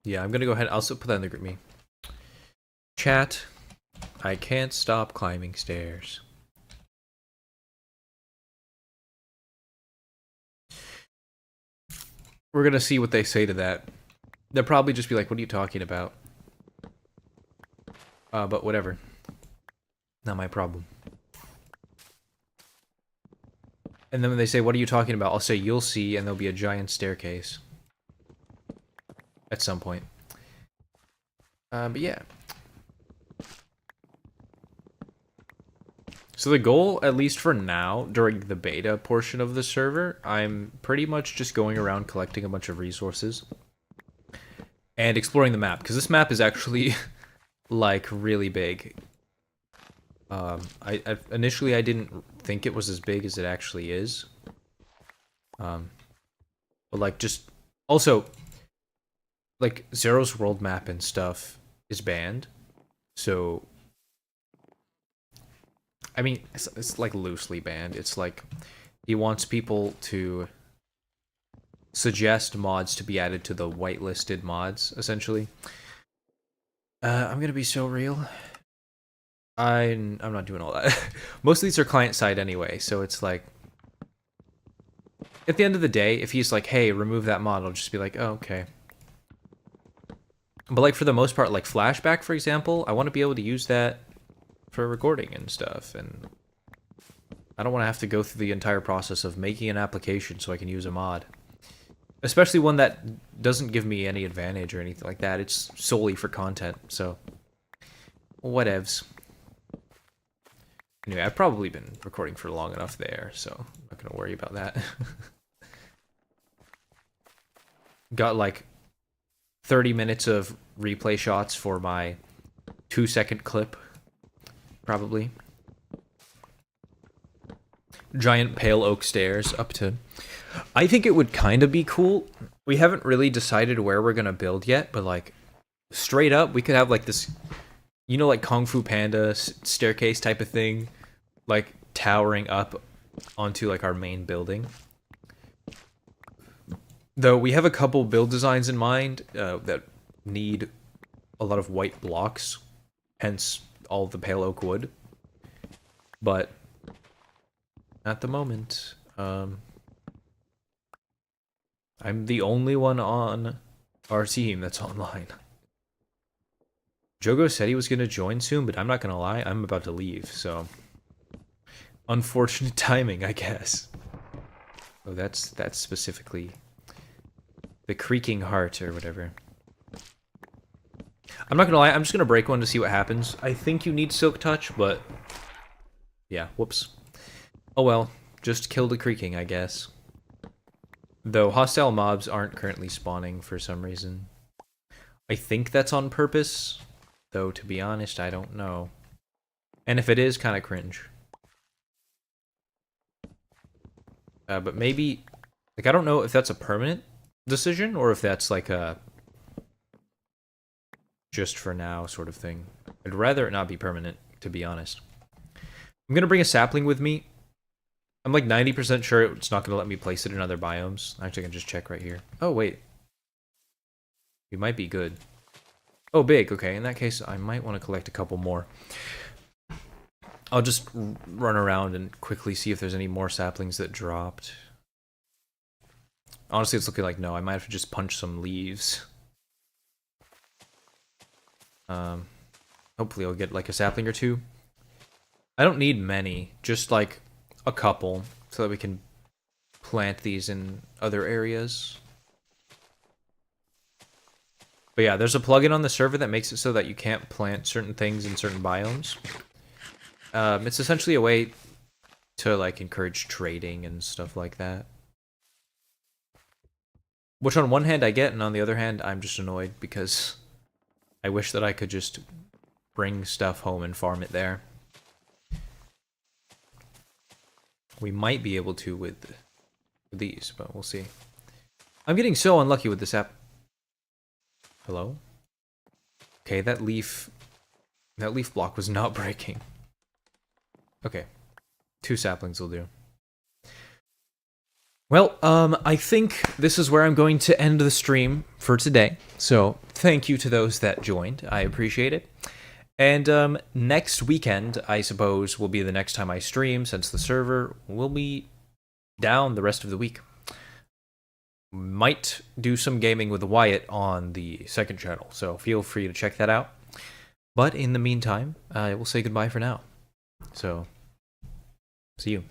Yeah, I'm gonna go ahead. I'll also put that in the group me. Chat. I can't stop climbing stairs. We're gonna see what they say to that. They'll probably just be like, "What are you talking about?" But whatever. Not my problem. And then when they say, "What are you talking about?" I'll say, "You'll see," and there'll be a giant staircase. At some point. But yeah. So the goal, at least for now, during the beta portion of the server, I'm pretty much just going around collecting a bunch of resources. And exploring the map, because this map is actually, like, really big. Initially I didn't think it was as big as it actually is. But like, just... Also... Like, Zero's world map and stuff is banned, so... I mean, it's like loosely banned. It's like, he wants people to suggest mods to be added to the whitelisted mods, essentially. I'm gonna be so real. I'm not doing all that. Most of these are client-side anyway, so it's like... At the end of the day, if he's like, hey, remove that mod, I'll just be like, oh, okay. But like for the most part, like Flashback, for example, I want to be able to use that for recording and stuff, and I don't want to have to go through the entire process of making an application so I can use a mod. Especially one that doesn't give me any advantage or anything like that. It's solely for content, so whatevs. Anyway, I've probably been recording for long enough there, so I'm not gonna worry about that. Got like 30 minutes of replay shots for my 2-second clip, probably. Giant pale oak stairs up to... I think it would kind of be cool. We haven't really decided where we're gonna build yet, but like, straight up, we could have like this, you know, like Kung Fu Panda staircase type of thing, like towering up onto like our main building. Though we have a couple build designs in mind that need a lot of white blocks, hence all the pale oak wood. But at the moment, I'm the only one on our team that's online. Jogo said he was going to join soon, but I'm not going to lie, I'm about to leave, so... Unfortunate timing, I guess. Oh, that's specifically... The creaking heart, or whatever. I'm not gonna lie, I'm just gonna break one to see what happens. I think you need Silk Touch, but... Yeah, whoops. Oh well, just kill the creaking, I guess. Though hostile mobs aren't currently spawning for some reason. I think that's on purpose, though to be honest, I don't know. And if it is, kinda cringe. But maybe... Like, I don't know if that's a permanent decision, or if that's like a just for now sort of thing. I'd rather it not be permanent, to be honest. I'm gonna bring a sapling with me. I'm like 90% sure it's not gonna let me place it in other biomes. Actually, I can just check right here. Oh, wait. We might be good. Oh, big. Okay, in that case, I might want to collect a couple more. I'll just run around and quickly see if there's any more saplings that dropped. Honestly, it's looking like no. I might have to just punch some leaves. Hopefully I'll get like a sapling or two. I don't need many, just like a couple, so that we can plant these in other areas. But yeah, there's a plugin on the server that makes it so that you can't plant certain things in certain biomes. It's essentially a way to like encourage trading and stuff like that. Which on one hand I get, and on the other hand I'm just annoyed because I wish that I could just bring stuff home and farm it there. We might be able to with these, but we'll see. I'm getting so unlucky with this app. Hello? Okay, that leaf block was not breaking. Okay. 2 saplings will do. Well, I think this is where I'm going to end the stream for today. So, thank you to those that joined. I appreciate it. And next weekend, I suppose, will be the next time I stream, since the server will be down the rest of the week. Might do some gaming with Wyatt on the second channel, so feel free to check that out. But in the meantime, I will say goodbye for now. So, see you.